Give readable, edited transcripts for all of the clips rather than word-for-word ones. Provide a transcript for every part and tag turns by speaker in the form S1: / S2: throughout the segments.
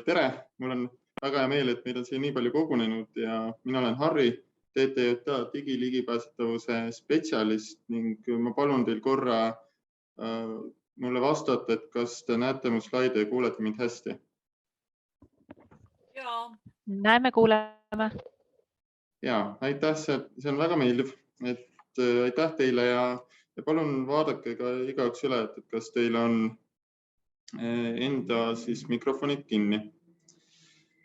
S1: tere, mul on väga hea meel, et meid on siin nii palju kogunenud ja mina olen Harri, TTJA digiligipääsetavuse spetsialist ning ma palun teil korra mulle vastata, et kas te näete mu slaide ja kuulete mind hästi?
S2: Jaa, näeme, kuuleme.
S1: Ja, aitäh, see on väga meeldiv, et aitäh teile ja palun vaadake ka igaks üle, et kas teil on enda mikrofonid kinni.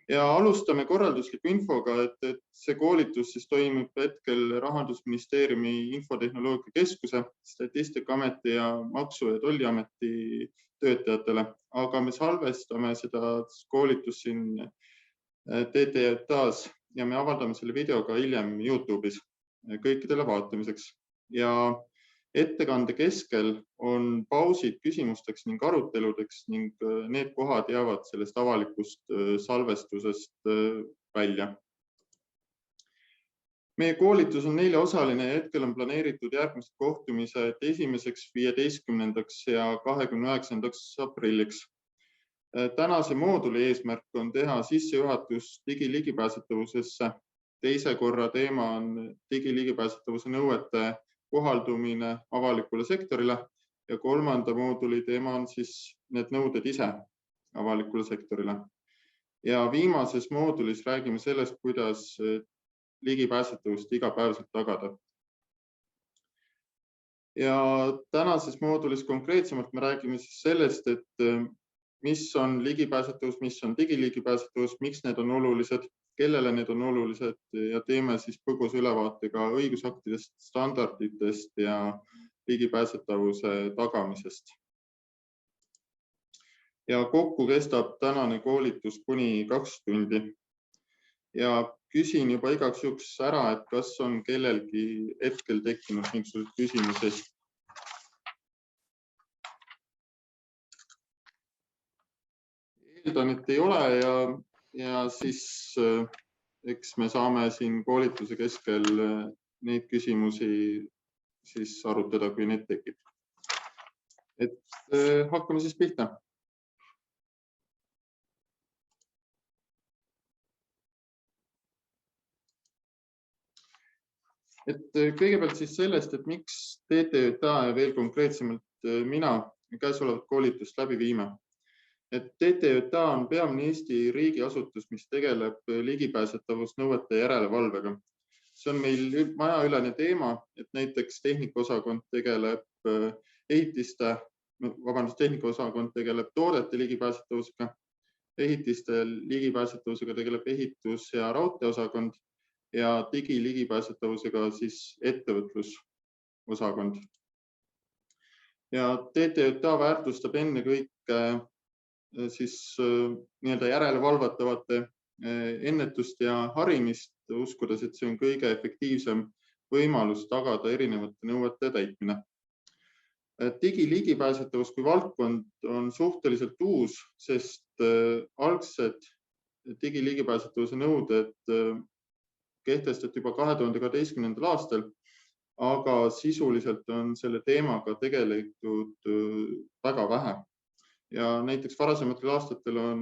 S1: Ja alustame korraldusliku infoga, et see koolitus toimub hetkel Rahandusministeeriumi infotehnoloogia keskuse, Statistikaameti ja Maksu- ja Tolliameti töötajatele, aga me salvestame seda koolitust siin TTJA-s ja me avaldame selle video ka hiljem YouTube'is kõikidele vaatamiseks. Ja ettekande keskel on pausid küsimusteks ning aruteludeks ning need kohad jäävad sellest avalikust salvestusest välja. Meie koolitus on 4-osaline ja hetkel on planeeritud järgmised kohtumised 1., 15. ja 29. aprilliks. Tänase mooduli eesmärk on teha sissejuhatus digiligipääsetavusesse. Teise korra teema on digiligipääsetavuse nõuete kohaldumine avalikule sektorile ja kolmanda mooduli teema on need nõuded ise avalikule sektorile. Ja viimases moodulis räägime sellest, kuidas ligipääsetavust igapäevaselt tagada. Ja tänases moodulis konkreetsemalt me räägime sellest, et mis on ligipääsetavus, mis on digiligipääsetavus, miks need on olulised, kellele need on olulised ja teeme põgusa ülevaate ka õigusaktidest, standarditest ja ligipääsetavuse tagamisest. Ja kokku kestab tänane koolitus kuni 2 tundi. Ja küsin juba igaks juhuks ära, et kas on kellelgi hetkel tekkinud mingisugused küsimused. Eeldan, et ei ole ja eks me saame siin koolituse keskel neid küsimusi arutada, kui neid tekib. Et hakkame pihta. Et kõigepealt sellest, et miks TTJA ja veel konkreetsemalt mina käesolevat koolitust läbi viime. Et TTJA on peamine Eesti riigiasutus, mis tegeleb ligipääsetavusnõuete järelevalvega. See on meil majaülene teema, et näiteks tehnikaosakond tegeleb toodete ligipääsetavusega, ehitiste ligipääsetavusega tegeleb ehitus- ja raudteeosakond ja digiligipääsetavusega ettevõtlusosakond. Ja TTJA väärtustab ennekõike järelevalvatavate ennetust ja harimist, uskudes, et see on kõige efektiivsem võimalus tagada erinevate nõuete täitmine. Digiligipääsetavus kui valdkond on suhteliselt uus, sest algsed digiligipääsetavuse nõuded kehtestati juba 2012. aastal, aga sisuliselt on selle teemaga tegeletud väga vähe. Ja näiteks varasematel aastatel on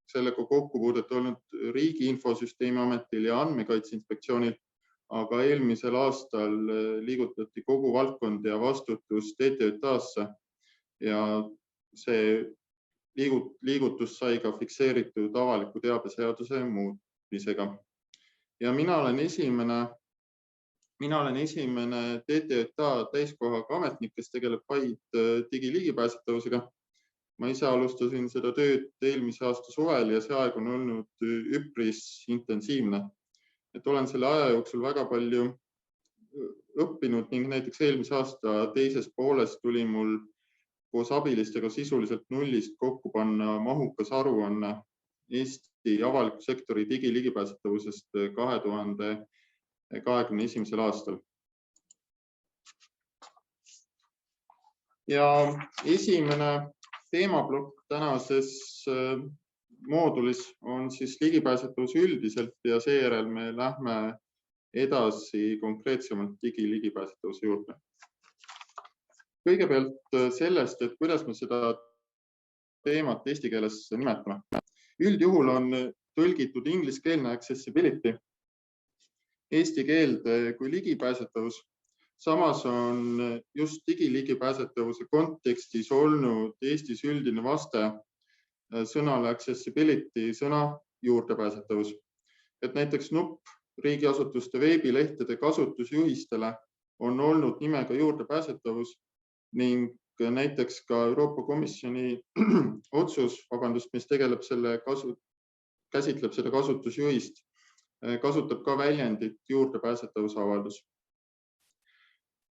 S1: sellega kokkupuudet olnud Riigi Infosüsteemi Ametil ja Andmekaitse Inspektsioonil, aga eelmisel aastal liigutati kogu valdkond ja vastutus TTJA-sse ja see liigutus sai ka fikseeritud avaliku teabe seaduse muutmisega. Ja mina olen esimene TTJA täiskohaga ametnik, kes tegeleb vaid digiligipääsetavusega. Ma ise alustasin seda tööd eelmise aasta suvel ja see aeg on olnud üpris intensiivne. Et olen selle aja jooksul väga palju õppinud ning näiteks eelmise aasta teises pooles tuli mul koos abilistega sisuliselt nullist kokku panna mahukas aruanne Eesti avaliku sektori digiligipääsetavusest 2021. aastal. Ja esimene teemaplokk tänases moodulis on ligipääsetavus üldiselt ja seejärel me lähme edasi konkreetsemalt digiligipääsetavuse juurde. Kõigepealt sellest, et kuidas me seda teemat eesti keeles nimetame. Üldjuhul on tõlgitud ingliskeelne accessibility, eesti keelde kui ligipääsetavus. Samas on just digiligipääsetavuse kontekstis olnud Eestis üldine vaste sõnale accessibility sõna juurdepääsetavus. Et näiteks nupp riigiasutuste veebilehtede kasutusjuhistele on olnud nimega juurdepääsetavus ning näiteks ka Euroopa Komisjoni otsus, mis käsitleb seda kasutusjuhist, kasutab ka väljendit juurdepääsetavuse avaldus.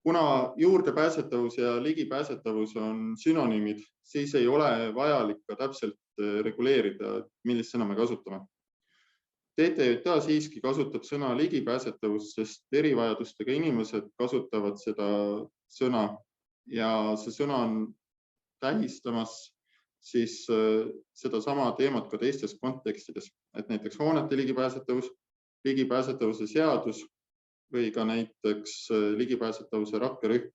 S1: Kuna juurdepääsetavus ja ligipääsetavus on sünonüümid, siis ei ole vajalik ka täpselt reguleerida, millist sõna me kasutame. TTJA siiski kasutab sõna ligipääsetavus, sest erivajadustega inimesed kasutavad seda sõna ja see sõna on tähistamas siis seda sama teemat ka teistes kontekstides, et näiteks hoonete ligipääsetavus, ligipääsetavuse seadus või ka näiteks ligipääsetavuse rakkerühm.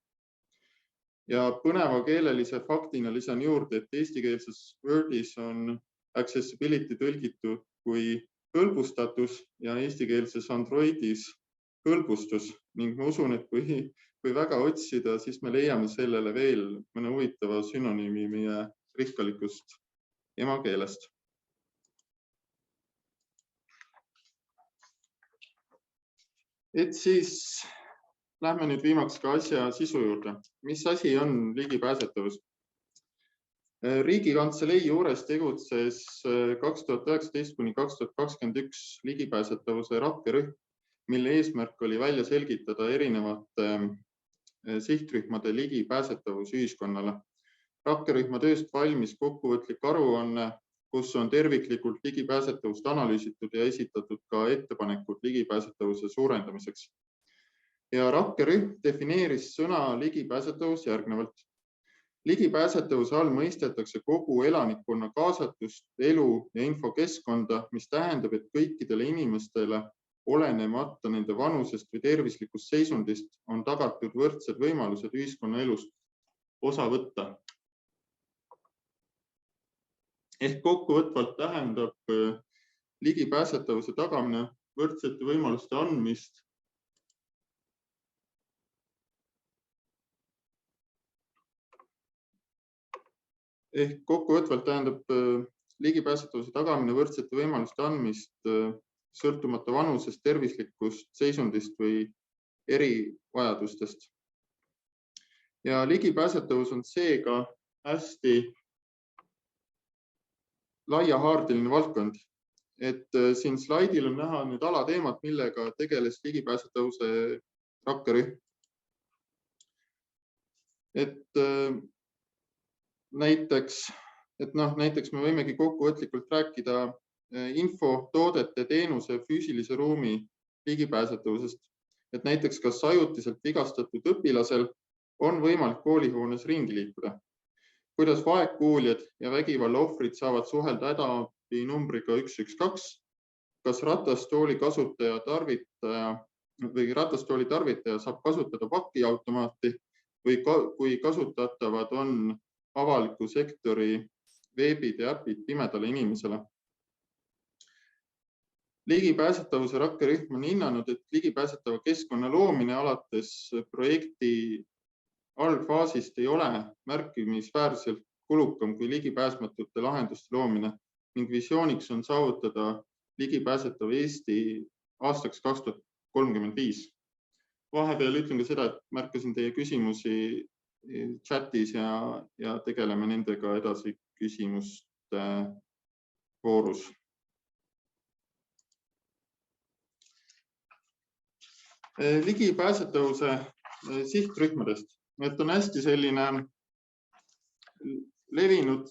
S1: Ja põneva keelelise faktina lisan juurde, et eestikeelses Wordis on accessibility tõlgitud kui hõlbustatus ja eestikeelses Androidis hõlbustus ning ma usun, et kui väga otsida, siis me leiame sellele veel mõne huvitava sünonüümi meie rikkalikust emakeelest. Et siis lähme nüüd viimaks ka asja sisu juurde. Mis asi on ligipääsetavus? Riigikantselei juures tegutses 2019–2021 ligipääsetavuse rakkerühm, mille eesmärk oli välja selgitada erinevate sihtrühmade ligipääsetavus ühiskonnale. Rakkerühma tööst valmis kokkuvõtlik aruanne, kus on terviklikult ligipääsetavust analüüsitud ja esitatud ka ettepanekud ligipääsetavuse suurendamiseks. Ja rakkerühm defineeris sõna ligipääsetavus järgnevalt. Ligipääsetavuse all mõistetakse kogu elanikkonna kaasatust, elu ja infokeskkonda, mis tähendab, et kõikidele inimestele olenemata nende vanusest või tervislikust seisundist on tagatud võrdsed võimalused ühiskonnaelust osa võtta. Ehk kokkuvõtvalt tähendab ligipääsetavuse tagamine võrdsete võimaluste andmist ligipääsetavuse tagamine võrdsete võimaluste andmist sõltumata vanusest, tervislikust seisundist või erivajadustest. Ja ligipääsetavus on seega hästi laiahaardeline valdkond. Et siin slaidil on näha nüüd alateemad, millega tegeles ligipääsetavuse rakkerühm. Et näiteks me võimegi kokkuvõtlikult rääkida info, toodete, teenuse, füüsilise ruumi ligipääsetavusest. Et näiteks kas ajutiselt vigastatud õpilasel on võimalik koolihoones ringi liikuda. Kuidas vaegkuuljad ja vägivalla ohvrid saavad suhelda hädaabi numbriga 112, kas ratastooli tarvitaja saab kasutada pakiautomaati või kui kasutatavad on avaliku sektori veebid ja äpid pimedale inimesele. Ligipääsetavuse rakkerühm on hinnanud, et ligipääsetava keskkonna loomine alates projekti algfaasist ei ole märkimisväärselt kulukam kui ligipääsmatute lahenduste loomine ning visiooniks on saavutada ligipääsetav Eesti aastaks 2035. Vahepeal ütlen ka seda, et märkasin teie küsimusi chatis ja tegeleme nendega edasi küsimuste voorus. Ligipääsetavuse sihtrühmadest. Et on hästi selline levinud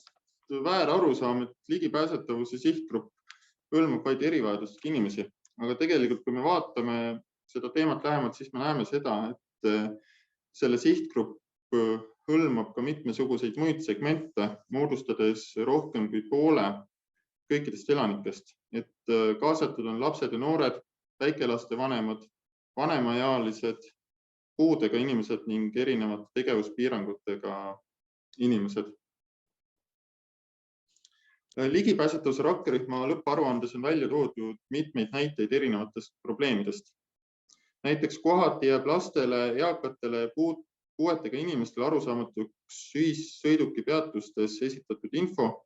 S1: väärarusaam, et ligipääsetavuse sihtgrupp hõlmab vaid erivajadustega inimesi. Aga tegelikult, kui me vaatame seda teemat lähemalt, siis me näeme seda, et selle sihtgrupp hõlmab ka mitmesuguseid muid segmente, moodustades rohkem kui poole kõikidest elanikest. Et kaasatud on lapsed ja noored, väikelaste vanemad, vanemaealised, puudega inimesed ning erinevate tegevuspiirangutega inimesed. Ligipääsetavuse rakkerühma lõpparuandes on välja toodud mitmeid näiteid erinevatest probleemidest. Näiteks kohati jääb lastele, eakatele ja puuetega inimestele arusaamatuks ühissõiduki peatustes esitatud info.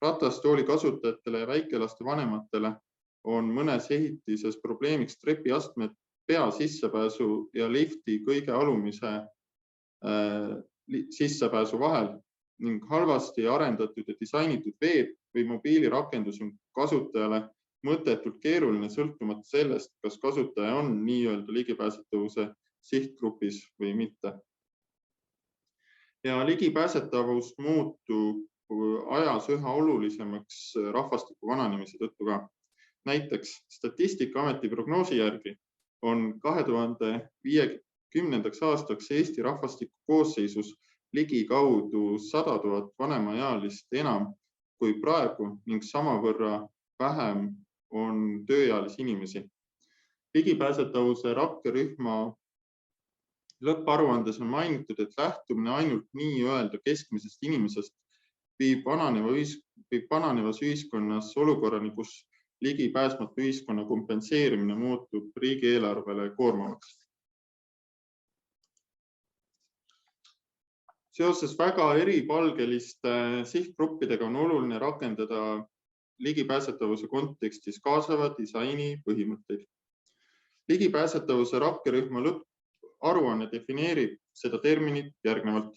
S1: Ratastooli kasutajatele ja väikelaste vanematele on mõnes ehitises probleemiks trepiastmed pea sissepääsu ja lifti kõige alumise sissepääsu vahel ning halvasti arendatud ja disainitud veeb või mobiilirakendus on kasutajale mõttetult keeruline sõltumata sellest, kas kasutaja on nii-öelda ligipääsetavuse sihtgrupis või mitte. Ja ligipääsetavus muutub ajas üha olulisemaks rahvastiku vananemise tõttu ka. Näiteks Statistikaameti prognoosi järgi on 2050. aastaks Eesti rahvastiku koosseisus ligikaudu 100 000 vanemaealist enam kui praegu ning samavõrra vähem on tööealisi inimesi. Ligipääsetavuse rakkerühma lõpparuandes on mainitud, et lähtumine ainult nii-öelda keskmisest inimesest viib vananevas ühiskonnas olukorrani, kus ligipääsmatu ühiskonna kompenseerimine muutub riigieelarvele koormavaks. Seoses väga eripalgeliste sihtgruppidega on oluline rakendada ligipääsetavuse kontekstis kaasava disaini põhimõtteid. Ligipääsetavuse rakkerühma lõpparuanne defineerib seda terminit järgnevalt.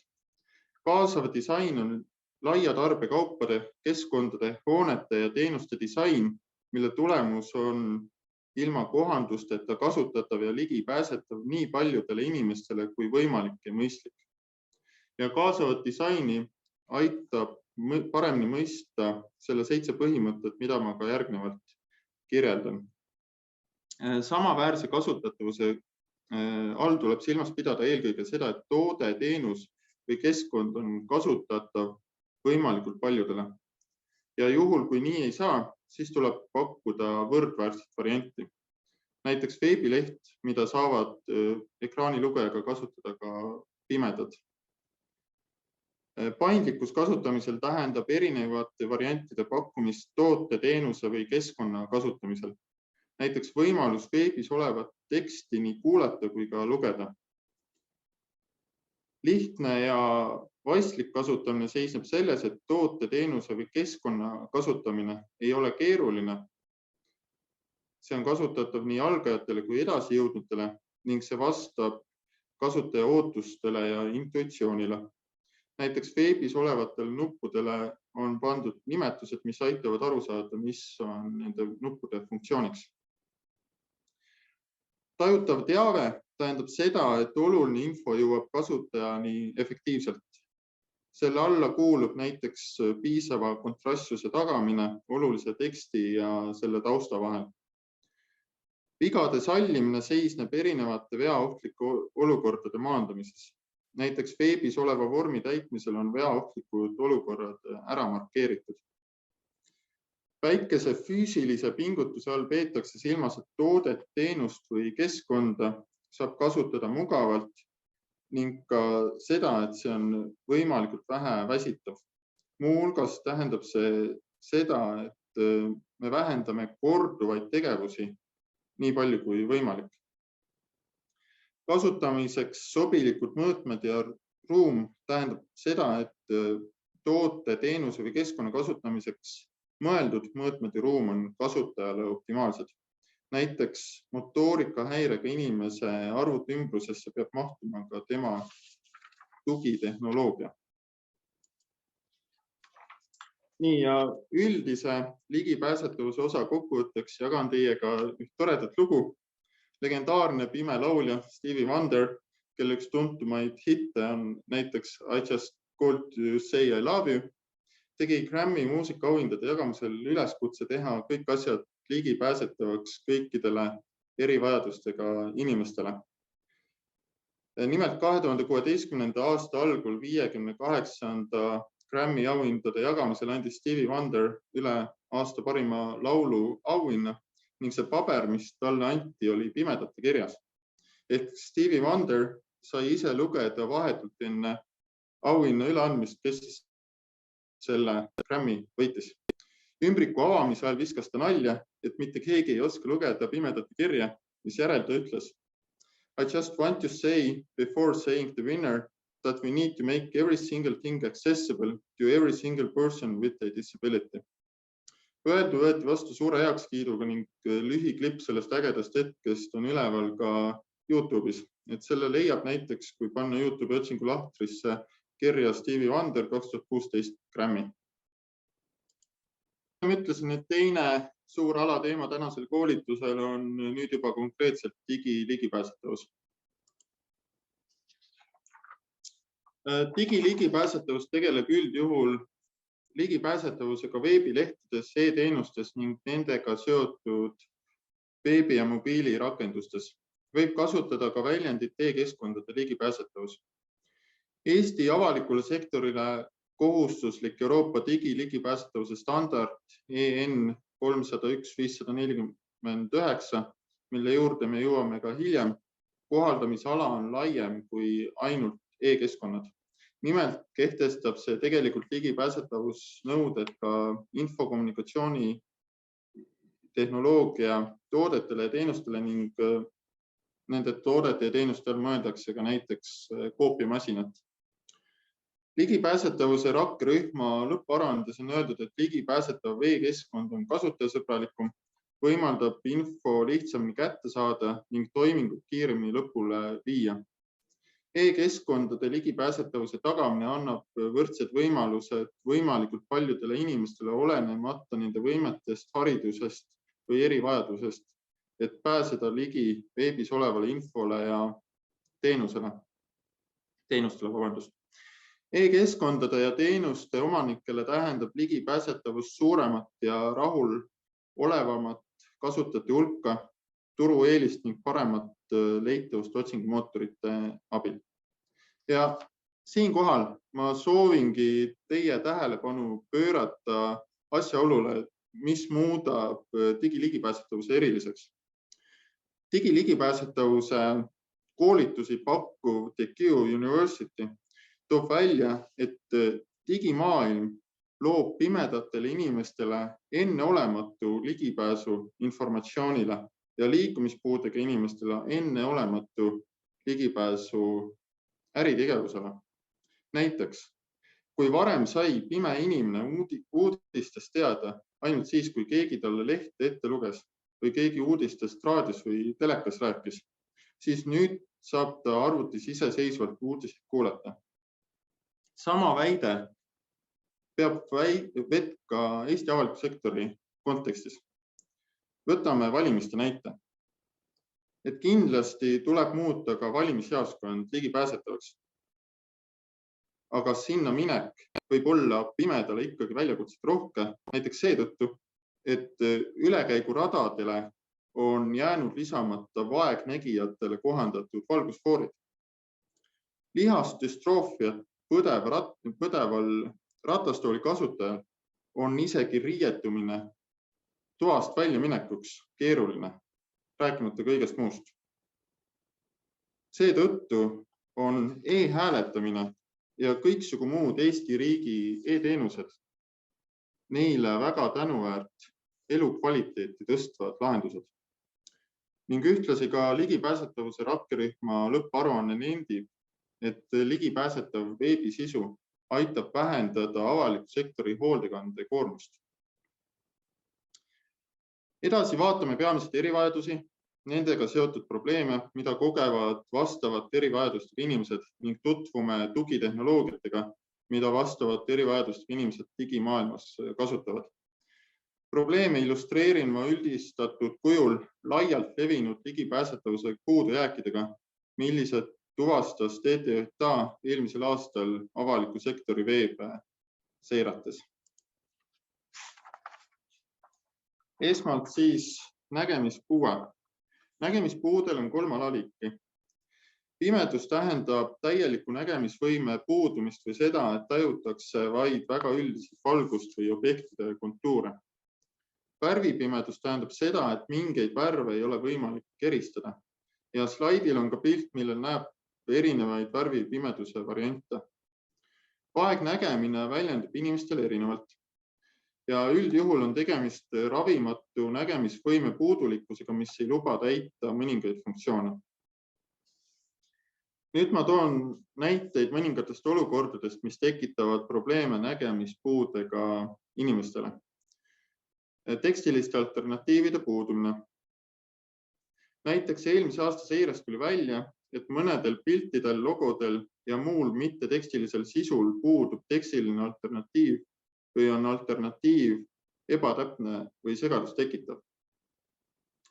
S1: Kaasav disain on laia tarbekaupade, keskkondade, hoonete ja teenuste disain, mille tulemus on ilma kohandusteta kasutatav ja ligipääsetav nii paljudele inimestele kui võimalik ja mõistlik. Ja kaasavat disaini aitab paremini mõista selle 7 põhimõtet, mida ma ka järgnevalt kirjeldan. Samaväärse kasutatavuse all tuleb silmas pidada eelkõige seda, et toode, teenus või keskkond on kasutatav võimalikult paljudele. Ja juhul, kui nii ei saa, siis tuleb pakkuda võrdväärset varianti. Näiteks veebileht, mida saavad ekraanilugejaga kasutada ka pimedad. Paindlikkus kasutamisel tähendab erinevate variantide pakkumist toote, teenuse või keskkonna kasutamisel. Näiteks võimalus veebis olevat teksti nii kuulata kui ka lugeda. Lihtne ja vaistlik kasutamine seisneb selles, et toote, teenuse või keskkonna kasutamine ei ole keeruline. See on kasutatav nii algajatele kui edasijõudnutele ning see vastab kasutaja ootustele ja intuitsioonile. Näiteks veebis olevatele nuppudele on pandud nimetused, mis aitavad aru saada, mis on nende nuppude funktsiooniks. Tajutav teave tähendab seda, et oluline info jõuab kasutajani efektiivselt. Selle alla kuulub näiteks piisava kontrastsuse tagamine olulise teksti ja selle tausta vahel. Vigade sallimine seisneb erinevate veaohtlike olukordade maandamises. Näiteks veebis oleva vormi täitmisel on veaohtlikud olukorrad ära markeeritud. Väikese füüsilise pingutuse all peetakse silmas, et toodet, teenust või keskkonda saab kasutada mugavalt ning ka seda, et see on võimalikult vähe väsitav. Muu hulgas tähendab see seda, et me vähendame korduvaid tegevusi nii palju kui võimalik. Kasutamiseks sobilikud mõõtmed ja ruum tähendab seda, et toote, teenuse või keskkonna kasutamiseks mõeldud mõõtmed ja ruum on kasutajale optimaalsed. Näiteks motoorikahäirega inimese arvutiümbrusesse peab mahtuma ka tema tugitehnoloogia. Nii ja üldise ligipääsetavuse osa kokkuvõtteks jagan teiega üht toredat lugu. Legendaarne pime laulja Stevie Wonder, kelle üks tuntumaid hitte on näiteks I Just Called to Say I Love You, tegi Grammy muusikaauhindade jagamisel üleskutse teha kõik asjad ligipääsetavaks kõikidele erivajadustega inimestele. Nimelt 2016. aasta algul 58. Grammy auhindade jagamisel andis Stevie Wonder üle aasta parima laulu auhinna ning see paber, mis talle anti, oli pimedate kirjas. Ehk Stevie Wonder sai ise lugeda vahetult enne auhinna üleandmist, kes selle Grammy võitis. Ümbriku avamise ajal viskas ta nalja, et mitte keegi ei oska lugeda pimedate kirja, mis järel ta ütles: I just want to say before saying the winner that we need to make every single thing accessible to every single person with a disability. Öeldu võeti vastu suure heakskiiduga ning lühiklipp sellest ägedast hetkest on üleval ka YouTube'is. Et selle leiab näiteks, kui panna YouTube'i otsingu lahtrisse kirja Stevie Wonder 2016 Grammy. Ma ütlesin, et teine suur alateema tänasel koolitusel on nüüd juba konkreetselt digiligipääsetavus. Digiligipääsetavus tegeleb üldjuhul ligipääsetavusega veebilehtedes, e-teenustes ning nendega seotud veebi- ja mobiilirakendustes. Võib kasutada ka väljendit e-keskkondade ligipääsetavus. Eesti avalikule sektorile kohustuslik Euroopa digiligipääsetavuse standard EN 301-549, mille juurde me jõuame ka hiljem, kohaldamisala on laiem kui ainult e-keskkonnad. Nimelt kehtestab see tegelikult ligipääsetavusnõuded ka infokommunikatsiooni tehnoloogia toodetele ja teenustele ning nende toodete ja teenustel mõeldakse ka näiteks koopiamasinat. Ligipääsetavuse rakkerühma lõpparuandes on öeldud, et ligipääsetav e-keskkond on kasutajasõbralikum, võimaldab info lihtsamini kätte saada ning toimingud kiiremini lõpule viia. E-keskkondade ligipääsetavuse tagamine annab võrdsed võimalused võimalikult paljudele inimestele olenemata nende võimetest, haridusest või erivajadusest, et pääseda ligi veebis olevale infole ja teenustele. E-keskkondade ja teenuste omanikele tähendab ligipääsetavus suuremat ja rahul olevamat kasutajate hulka, turueelist ning paremat leitavust otsingumootorite abil. Ja siinkohal ma soovingi teie tähelepanu pöörata asjaolule, mis muudab digiligipääsetavuse eriliseks. Digiligipääsetavuse koolitusi pakkuv TQ University toob välja, et digimaailm loob pimedatele inimestele enneolematu ligipääsu informatsioonile ja liikumispuudega inimestele enneolematu ligipääsu äritegevusele. Näiteks, kui varem sai pime inimene uudistest teada ainult siis, kui keegi talle lehte ette luges või keegi uudistest raadios või telekas rääkis, siis nüüd saab ta arvutis iseseisvalt uudiseid kuulata. Sama väide peab vett ka Eesti avaliku sektori kontekstis. Võtame valimiste näite. Et kindlasti tuleb muuta ka valimisjaoskond ligipääsetavaks. Aga sinna minek võib olla pimedale ikkagi väljakutset rohke, näiteks seetõttu, et ülekäiguradadele on jäänud lisamata vaegnägijatele kohandatud valgusfoorid. Lihasdüstroofiat põdeval ratastooli kasutajal on isegi riietumine toast välja minekuks keeruline, rääkimata kõigest muust. Seetõttu on e-hääletamine ja kõiksugu muud Eesti riigi e-teenused neile väga tänuväärt elukvaliteeti tõstvad lahendused. Ning ühtlasi ka ligipääsetavuse rakkerühma lõpparuanne nendib, et ligipääsetav veebisisu aitab vähendada avaliku sektori hoolekande koormust. Edasi vaatame peamiselt erivajadusi, nendega seotud probleeme, mida kogevad vastavat erivajadustega inimesed ning tutvume tugitehnoloogiatega, mida vastavat erivajadustega inimesed digimaailmas kasutavad. Probleeme illustreerin ma üldistatud kujul laialt levinud ligipääsetavuse puudujääkidega, millised tuvastas TTJA eelmisel aastal avaliku sektori veebe seirates. Esmalt siis nägemispuue. Nägemispuudel on 3 alaliiki. Pimedus tähendab täieliku nägemisvõime puudumist või seda, et tajutakse vaid väga üldiselt valgust või objektide kontuure. Värvipimedus tähendab seda, et mingeid värve ei ole võimalik eristada. Ja slaidil on ka pilt, millel näeb erinevaid värvipimeduse variante. Vaegnägemine väljendub inimestel erinevalt. ja üldjuhul on tegemist ravimatu nägemisvõime puudulikkusega, mis ei luba täita mõningaid funktsioone. Nüüd ma toon näiteid mõningatest olukordadest, mis tekitavad probleeme nägemispuudega inimestele. Tekstiliste alternatiivide puudumine. Näiteks eelmise aasta seirest tuli välja, et mõnedel piltidel, logodel ja muul mittetekstilisel sisul puudub tekstiline alternatiiv või on alternatiiv ebatäpne või segadust tekitav.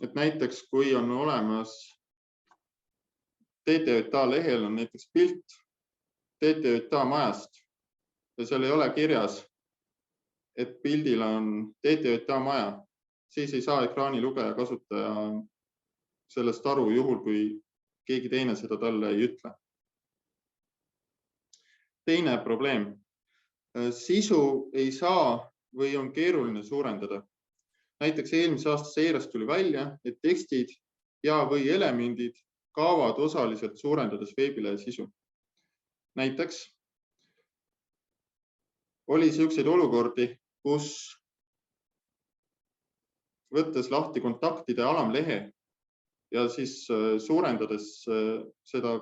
S1: Et näiteks kui on olemas TTJA lehel on näiteks pilt TTJA majast ja seal ei ole kirjas, et pildil on TTJA maja, siis ei saa ekraanilugeja kasutaja sellest aru juhul, kui keegi teine seda talle ei ütle. Teine probleem. Sisu ei saa või on keeruline suurendada. Näiteks eelmise aasta seirest tuli välja, et tekstid ja või elemendid kaovad osaliselt suurendades veebilehe sisu. Näiteks oli selliseid olukordi, kus võttes lahti kontaktide alamlehe ja siis suurendades seda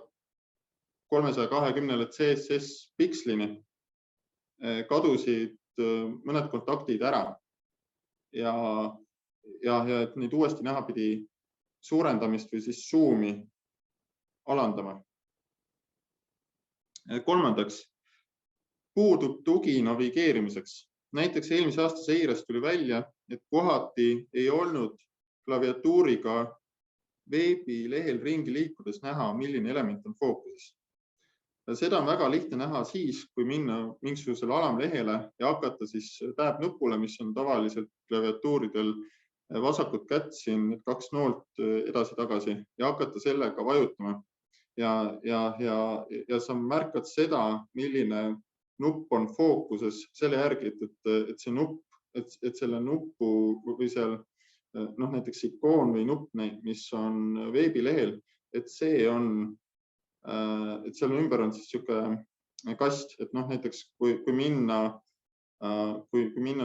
S1: 320 CSS pikslini, kadusid mõned kontaktid ära ja et neid uuesti näha pidi suurendamist või siis zoomi alandama. Kolmandaks, puudub tugi navigeerimiseks. Näiteks eelmise aasta seirest tuli välja, et kohati ei olnud klaviatuuriga veebilehel ringi liikudes näha, milline element on fookuses. Seda on väga lihtne näha siis, kui minna mingisugusele alamlehele ja hakata siis tääbnupule, mis on tavaliselt klaviatuuridel vasakut kätt siin, kaks noolt edasi-tagasi ja hakata sellega vajutama. Ja sa märkad seda, milline nupp on fookuses selle järgi, et see nupp, et selle nuppu või seal näiteks ikoon või nupp, mis on veebilehel, et see on et seal ümber on siis niisugune kast, et näiteks kui minna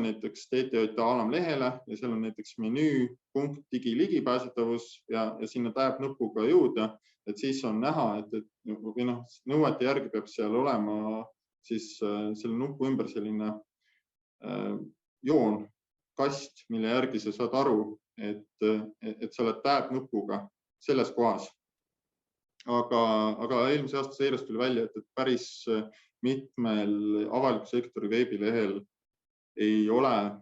S1: näiteks TTJA alamlehele ja seal on näiteks menüü, punkt, digiligipääsetavus ja sinna tääbnupuga jõuda, et siis on näha, et nõuete järgi peab seal olema siis selle nupu ümber selline joon, kast, mille järgi sa saad aru, et sa oled tääbnupuga selles kohas. Aga eelmise aasta seirest tuli välja, et päris mitmel avaliku sektori veebilehel ei ole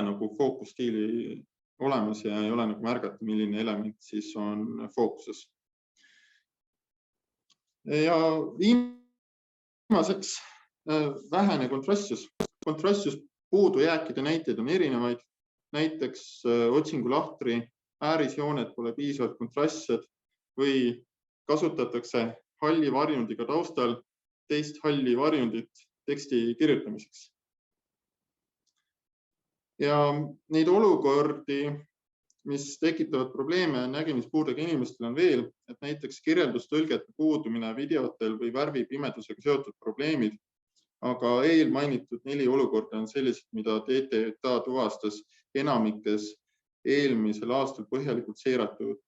S1: nagu fookusstiili olemas ja ei ole nagu märgata, milline element siis on fookuses. Ja viimaseks vähene kontrastsus. Kontrastsus puudujääkide näiteid on erinevaid. Näiteks otsingulahtri äärisjooned pole piisavalt kontrastsed või kasutatakse halli varjundiga taustal teist halli varjundit teksti kirjutamiseks. Ja neid olukordi, mis tekitavad probleeme nägemispuudega inimestel on veel, et näiteks kirjeldustõlgete puudumine videotel või värvipimedusega seotud probleemid, aga eelmainitud 4 olukorda on sellised, mida TTJA tuvastas enamikes eelmisel aastal põhjalikult seiratud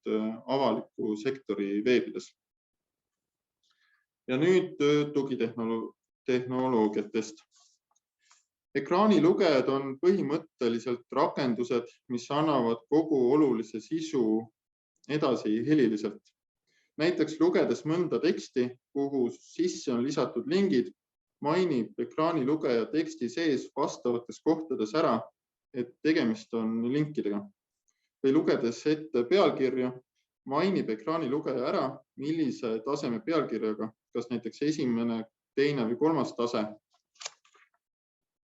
S1: avaliku sektori veebides. Ja nüüd tugitehnoloogiatest. Ekraanilugejad on põhimõtteliselt rakendused, mis annavad kogu olulise sisu edasi heliliselt. Näiteks lugedes mõnda teksti, kuhu sisse on lisatud lingid, mainib ekraanilugeja teksti sees vastavates kohtades ära, et tegemist on linkidega. Või lugedes ette pealkirju, mainib ekraanilugeja ära, millise taseme pealkirjaga, kas näiteks esimene, teine või 3. tase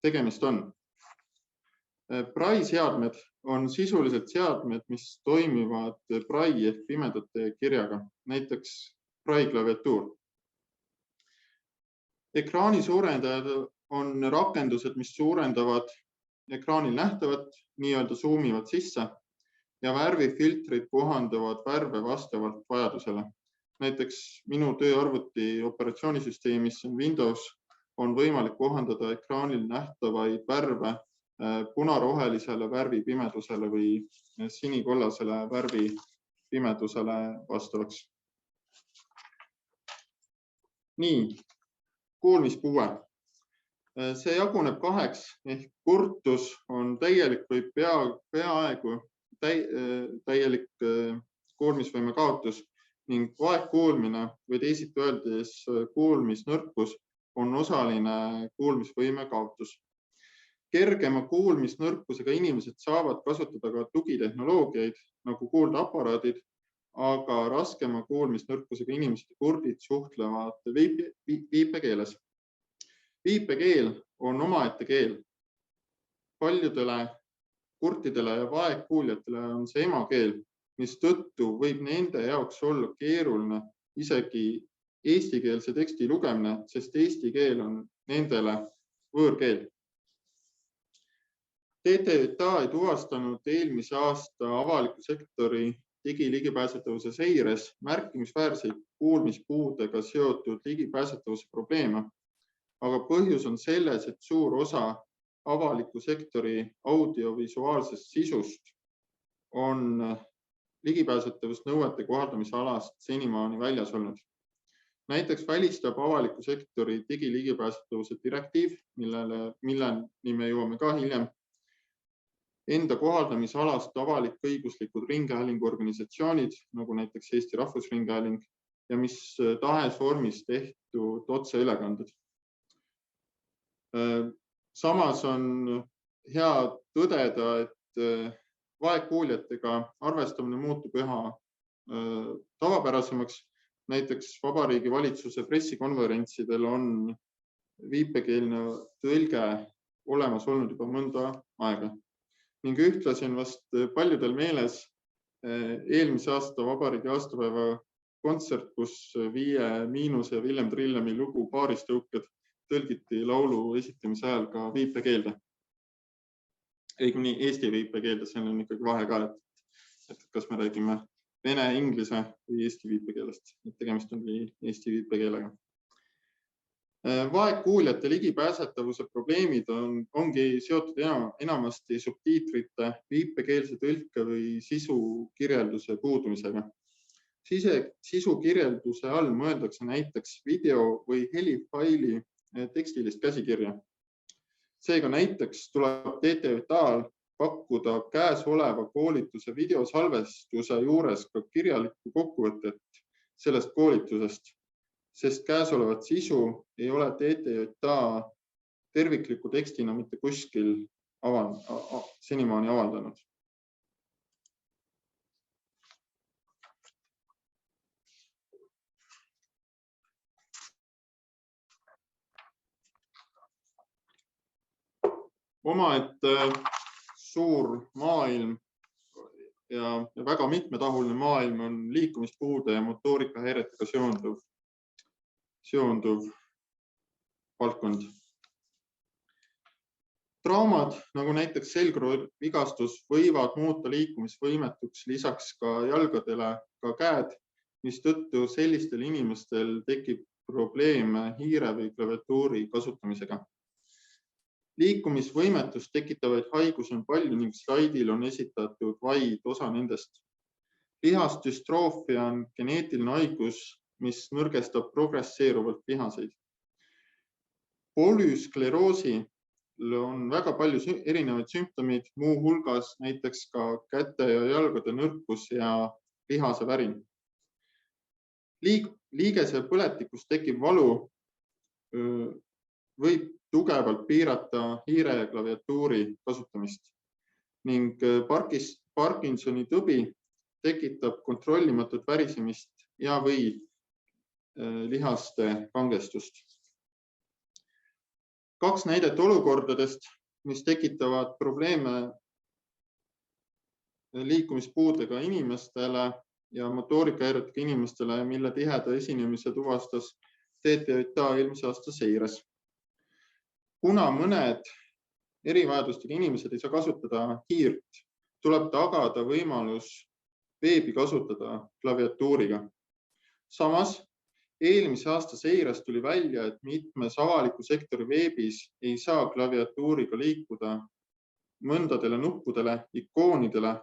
S1: tegemist on. Braille seadmed on sisuliselt seadmed, mis toimivad Braille ehk pimedate kirjaga, näiteks Braille klaviatuur. Ekraani suurendajad on rakendused, mis suurendavad ekraanil nähtavat, nii-öelda zoomivad sisse ja värvifiltrid kohandavad värve vastavalt vajadusele. Näiteks minu tööarvuti operatsioonisüsteemis Windows on võimalik kohandada ekraanil nähtavaid värve punarohelisele värvipimedusele või sinikollasele värvipimedusele vastavaks. Nii, kuulmispuue. See jaguneb kaheks ehk kurtus on täielik või peaaegu täielik kuulmisvõime kaotus ning vaegkuulmine või teisiti öeldes kuulmisnõrkus on osaline kuulmisvõime kaotus. Kergema kuulmisnõrkusega inimesed saavad kasutada ka tugitehnoloogiaid nagu kuuldeaparaadid, aga raskema kuulmisnõrkusega inimesed ja kurdid suhtlevad viipekeeles. Viipekeel on omaette keel. Paljudele kurtidele ja vaegkuuljatele on see emakeel, mistõttu võib nende jaoks olla keeruline isegi eestikeelse teksti lugemine, sest eesti keel on nendele võõrkeel. TTJA ei tuvastanud eelmise aasta avaliku sektori digiligipääsetavuse seires märkimisväärseid kuulmispuudega seotud ligipääsetavuse probleeme, aga põhjus on selles, et suur osa avaliku sektori audiovisuaalsest sisust on ligipääsetavusnõuete kohaldamise alast senimaani väljas olnud. Näiteks välistab avaliku sektori digiligipääsetavuse direktiiv, milleni me jõuame ka hiljem, enda kohaldamise alast avalik-õiguslikud ringhäälinguorganisatsioonid, nagu näiteks Eesti Rahvusringhääling ja mis tahes vormis tehtud otseülekanded. Samas on hea tõdeda, et vaegkuuljatega arvestamine muutub üha tavapärasemaks. Näiteks Vabariigi Valitsuse pressikonverentsidel on viipekeelne tõlge olemas olnud juba mõnda aega. Ning ühtlasi on vast paljudel meeles eelmise aasta vabariigi aastapäeva kontsert, kus Viie Miinuse ja Villem Trillemi lugu Paaristõuked tõlgiti laulu esitamise ajal ka viipekeelde. Õigemini Eesti viipekeelde, see on ikkagi vahe ka, et kas me räägime vene, inglise või eesti viipekeelest. Tegemist on eesti viipekeelega. Vaegkuuljate ligipääsetavuse probleemid ongi seotud enamasti subtiitrite, viipekeelse tõlke või sisukirjelduse puudumisega. Sisukirjelduse all mõeldakse näiteks video või helifaili tekstilist käsikirja. Seega näiteks tuleb TTJA-l pakkuda käesoleva koolituse videosalvestuse juures ka kirjalikku kokkuvõtet sellest koolitusest, sest käesolevat sisu ei ole TTJA tervikliku tekstina mitte kuskil senimaani avaldanud. Omaette suur maailm ja väga mitmetahuline maailm on liikumispuude ja motoorikahäiretega seonduv valdkond. Traumad, nagu näiteks selgrovigastus, võivad muuta liikumisvõimetuks lisaks ka jalgadele ka käed, mistõttu sellistel inimestel tekib probleeme hiire või klaviatuuri kasutamisega. Liikumisvõimetust tekitavaid haigusi on palju ning slaidil on esitatud vaid osa nendest. Lihasdüstroofia on geneetiline haigus, mis nõrgestab progresseeruvalt lihaseid. Polüskleroosil on väga palju erinevaid sümptomeid, muu hulgas näiteks ka käte ja jalgade nõrkus ja lihase värin. Liigese põletikust tekib valu võib tugevalt piirata hiire ja klaviatuuri kasutamist ning Parkinsoni tõbi tekitab kontrollimatut värisemist ja või lihaste kangestust. 2 näidet olukordadest, mis tekitavad probleeme liikumispuudega inimestele ja motoorikahäiretega inimestele, mille tiheda esinemise tuvastas TTJA eelmise aasta seires. Kuna mõned erivajadustega inimesed ei saa kasutada hiirt, tuleb tagada võimalus veebi kasutada klaviatuuriga. Samas, eelmise aasta seires tuli välja, et mitmes avaliku sektori veebis ei saa klaviatuuriga liikuda mõndadele nuppudele, ikoonidele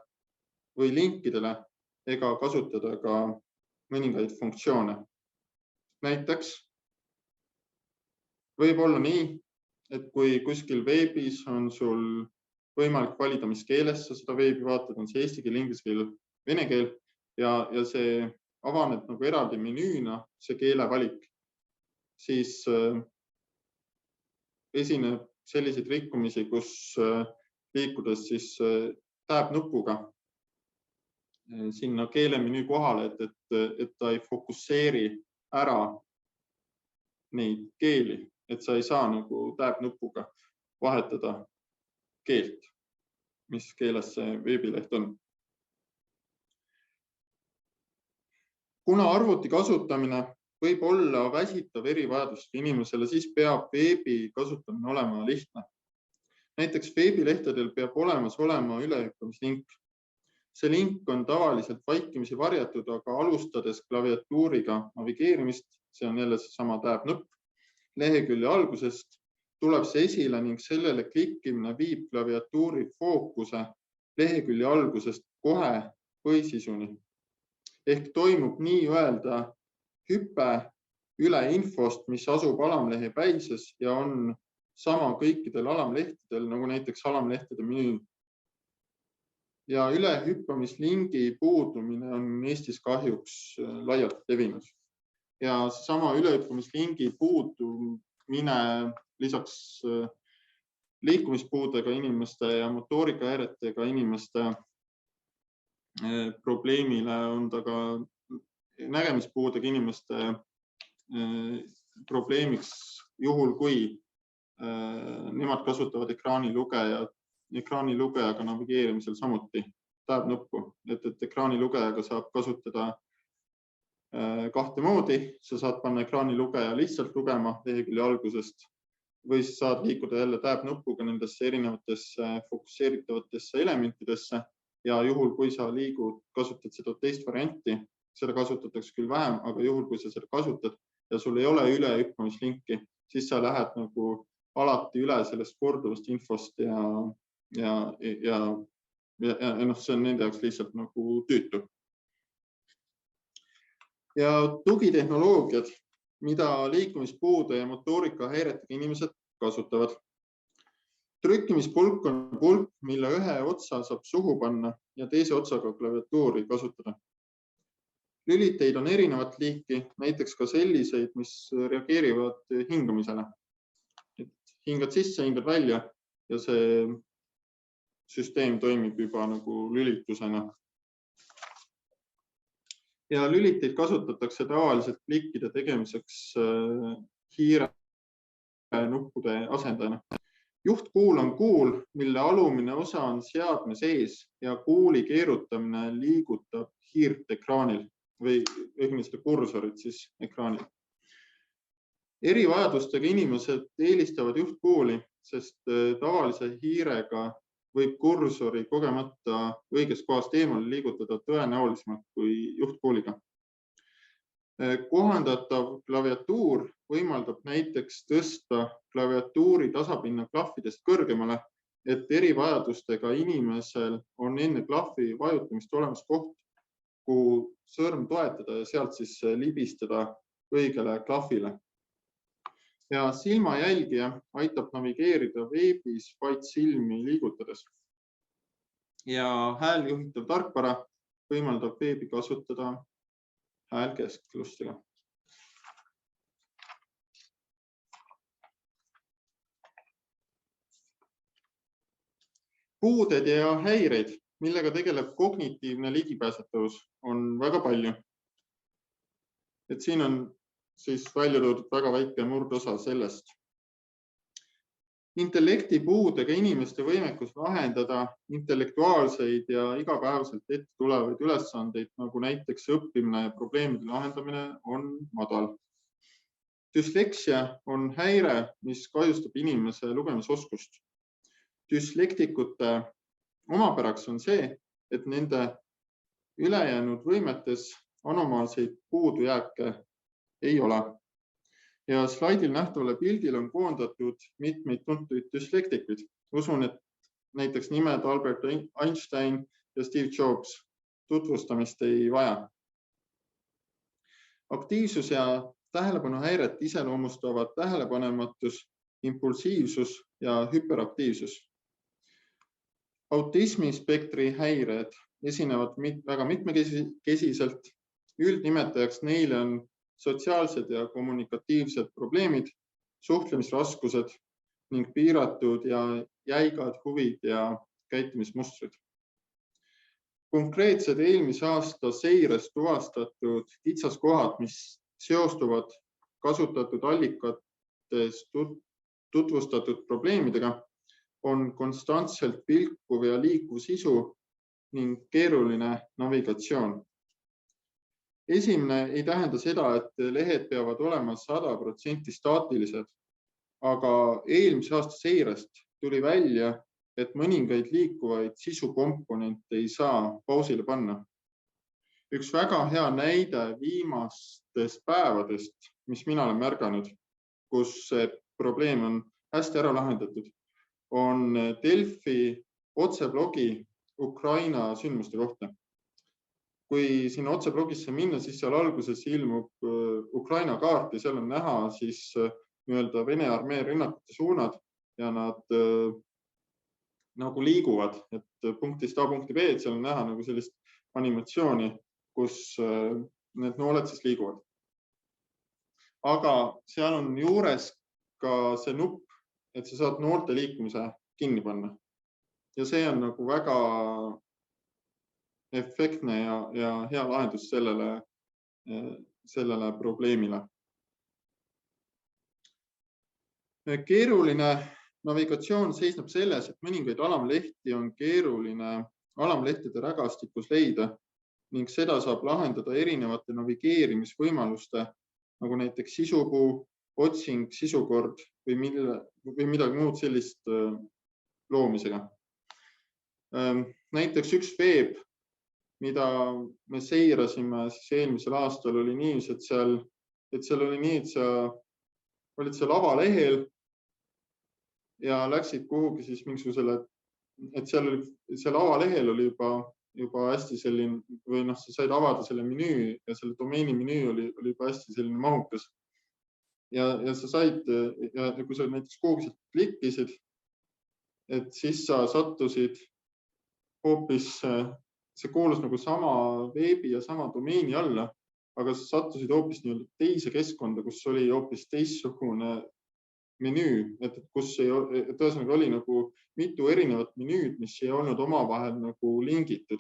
S1: või linkidele ega kasutada ka mõningaid funktsioone. Näiteks võib olla nii, et kui kuskil veebis on sul võimalik valida, mis keeles sa seda veebi vaatad, on see eesti keel, inglise keel, vene keel ja see avaneb nagu eraldi menüüna, see keelevalik, siis esineb selliseid rikkumisi, kus liikudes siis tab-nupuga sinna keelemenüü kohale, et ta ei fokusseeri ära neid keeli, et sa ei saa nagu tab-nupuga vahetada keelt, mis keeles see veebileht on. Kuna arvuti kasutamine võib olla väsitav erivajadusega inimesele, siis peab veebi kasutamine olema lihtne. Näiteks veebilehtedel peab olemas olema ülehüppamislink. See link on tavaliselt vaikimisi varjatud, aga alustades klaviatuuriga navigeerimist, see on jälle seesama tab-nupp, lehekülje algusest tuleb see esile ning sellele klikkimine viib klaviatuuri fookuse lehekülje algusest kohe põhisisuni. Ehk toimub nii-öelda hüpe üle infost, mis asub alamlehe päises ja on sama kõikidel alamlehtedel, nagu näiteks alamlehtede menüü. Ja ülehüppamislingi puudumine on Eestis kahjuks laialt levinud. Ja sama ülehüppamislingi puudumine lisaks liikumispuudega inimeste ja motoorikahäiretega inimeste probleemile on ta ka nägemispuudega inimeste probleemiks juhul, kui nemad kasutavad ekraanilugejaga navigeerimisel samuti tab-nuppu, et ekraanilugejaga saab kasutada kahte moodi. Sa saad panna ekraanilugeja lihtsalt lugema lehekülje algusest või saad liikuda jälle tab-nupuga nendesse erinevatesse fokusseeritavatesse elementidesse ja juhul, kui sa kasutad seda teist varianti, seda kasutatakse küll vähem, aga juhul, kui sa seda kasutad ja sul ei ole ülehüppamislinki, siis sa lähed nagu alati üle sellest korduvast infost ja see on nende jaoks lihtsalt nagu tüütu. Ja tugitehnoloogiad, mida liikumispuude ja motoorikahäiretega inimesed kasutavad. Trükkimispulk on pulk, mille ühe otsa saab suhu panna ja teise otsaga klaviatuuri kasutada. Lüliteid on erinevat liiki, näiteks ka selliseid, mis reageerivad hingamisele. Hingad sisse, hingad välja ja see süsteem toimib juba nagu lülitusena. Ja lüliteid kasutatakse tavaliselt klikkide tegemiseks hiire nuppude asendajana. Juhtkuul on kuul, mille alumine osa on seadme sees ja kuuli keerutamine liigutab hiirt ekraanil või õigemini kursorit siis ekraanil. Erivajadustega inimesed eelistavad juhtkuuli, sest tavalise hiirega võib kursori kogemata õigest kohast eemale liigutada tõenäolisemalt kui juhtkuuliga. Kohandatav klaviatuur võimaldab näiteks tõsta klaviatuuri tasapinna klahvidest kõrgemale, et erivajadustega inimesel on enne klahvi vajutamist olemas koht, kuhu sõrm toetada ja sealt siis libistada õigele klahvile. Ja silmajälgija aitab navigeerida veebis vaid silmi liigutades. Ja hääljuhitav tarkvara võimaldab veebi kasutada häälkesklustega. Puuded ja häireid, millega tegeleb kognitiivne ligipääsetavus, on väga palju. Et siin on siis välja toodud väga väike murdosa sellest. Intellektipuudega inimeste võimekus lahendada intellektuaalseid ja igapäevaselt ette tulevaid ülesandeid, nagu näiteks õppimine ja probleemide lahendamine, on madal. Düsleksia on häire, mis kahjustab inimese lugemisoskust. Düslektikute omapäraks on see, et nende ülejäänud võimetes anomaalseid puudujääke ei ole. Ja slaidil nähtavale pildil on koondatud mitmeid tuntuid düslektikuid. Usun, et näiteks nimed Albert Einstein ja Steve Jobs tutvustamist ei vaja. Aktiivsus ja tähelepanuhäiret iseloomustavad tähelepanematus, impulsiivsus ja hüperaktiivsus. Autismispektri häired esinevad väga mitmekesiselt. Üldnimetajaks neile on sotsiaalsed ja kommunikatiivsed probleemid, suhtlemisraskused ning piiratud ja jäigad huvid ja käitumismustrid. Konkreetsed eelmise aasta seires tuvastatud kitsaskohad, mis seostuvad kasutatud allikates tutvustatud probleemidega, on konstantselt vilkuv ja liikuv sisu ning keeruline navigatsioon. Esimene ei tähenda seda, et lehed peavad olema 100% staatilised, aga eelmise aasta seirest tuli välja, et mõningaid liikuvaid sisukomponente ei saa pausile panna. Üks väga hea näide viimastest päevadest, mis mina olen märganud, kus see probleem on hästi ära lahendatud, on Delfi otseblogi Ukraina sündmuste kohta. Kui siin otseblogisse minna, siis seal alguses ilmub Ukraina kaart ja seal on näha siis nii-öelda Vene armee rünnakute suunad ja nad nagu liiguvad, et punktist A punkti B, et seal on näha nagu sellist animatsiooni, kus need nooled siis liiguvad. Aga seal on juures ka see nupp, et sa saad noolte liikumise kinni panna. Ja see on nagu väga efektne ja hea lahendus sellele probleemile. Keeruline navigatsioon seisneb selles, et mõningaid alamlehti on keeruline alamlehtede rägastikus leida ning seda saab lahendada erinevate navigeerimisvõimaluste, nagu näiteks sisupuu, otsing, sisukord või midagi muud sellist loomisega. Näiteks üks veeb, mida me seirasime eelmisel aastal, oli nii, et seal oli nii, et sa olid seal avalehel ja läksid kuhugi siis mingisugusele, et seal avalehel oli juba hästi selline, või sa said avada selle menüü ja selle domeeni menüü oli juba hästi selline mahukas. Ja sa said, ja kui sa näiteks kuhugi klikkisid, et siis sa sattusid hoopis, see kuulus nagu sama veebi ja sama domeeni alla, aga sa sattusid hoopis teise keskkonda, kus oli hoopis teistsugune menüü, et kus tõesõnaga oli nagu mitu erinevat menüüd, mis ei olnud omavahel nagu lingitud.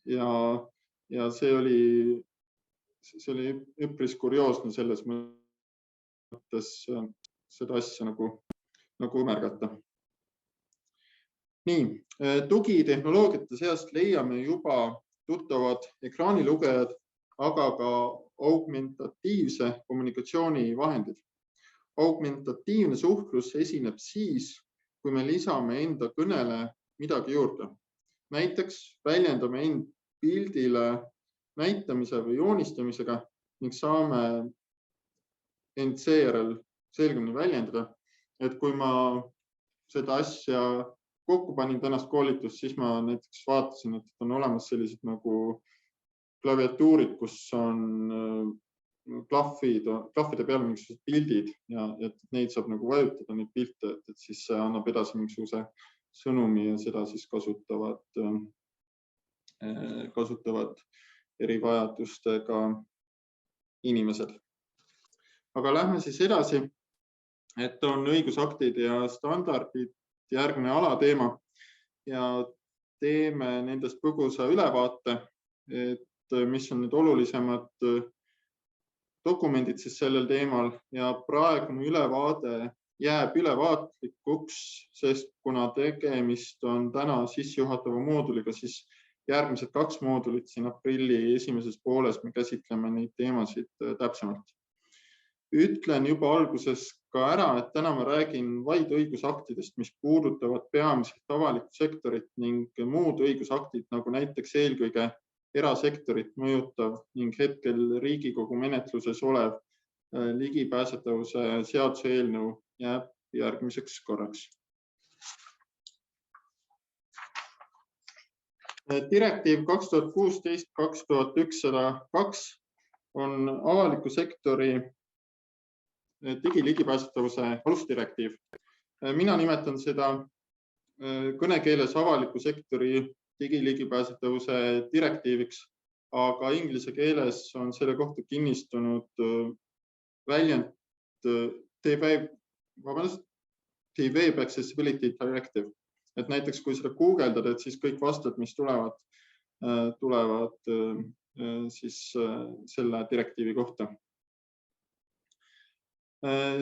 S1: Ja see oli üpris kurioosne selles mõttes seda asja nagu märgata. Nii, tugitehnoloogiate seast leiame juba tuttavad ekraanilugejad, aga ka augmentatiivse kommunikatsiooni vahendid. Augmentatiivne suhtlus esineb siis, kui me lisame enda kõnele midagi juurde. Näiteks väljendame end pildile näitamise või joonistamisega ning saame end seejärel selgemini väljendada. Et kui ma seda asja kokku panin tänast koolitust, siis ma näiteks vaatasin, et on olemas sellised nagu klaviatuurid, kus on klahvide peal mingisugused pildid ja et neid saab nagu vajutada neid pilte, et siis see annab edasi mingisuguse sõnumi ja seda siis kasutavad erivajadustega inimesed. Aga lähme siis edasi, et on õigusaktid ja standardid järgmine alateema ja teeme nendest põgusa ülevaate, et mis on need olulisemad dokumendid siis sellel teemal ja praegune ülevaade jääb ülevaatlikuks, sest kuna tegemist on täna sissejuhatava mooduliga, siis järgmised 2 moodulit siin aprilli esimeses pooles me käsitleme neid teemasid täpsemalt. Ütlen juba alguses ka ära, et täna ma räägin vaid õigusaktidest, mis puudutavad peamiselt avalikku sektorit ning muud õigusaktid, nagu näiteks eelkõige erasektorit mõjutav ning hetkel Riigikogu menetluses olev ligipääsetavuse seaduse eelnõu jääb järgmiseks korraks. Direktiiv 2016/2102 on avaliku sektori digiligipääsetavuse alusdirektiiv. Mina nimetan seda kõnekeeles avaliku sektori digiligipääsetavuse direktiiviks, aga inglise keeles on selle kohta kinnistunud väljend The Web Accessibility Directive. Et näiteks kui seda guugeldad, et siis kõik vastused, mis tulevad siis selle direktiivi kohta.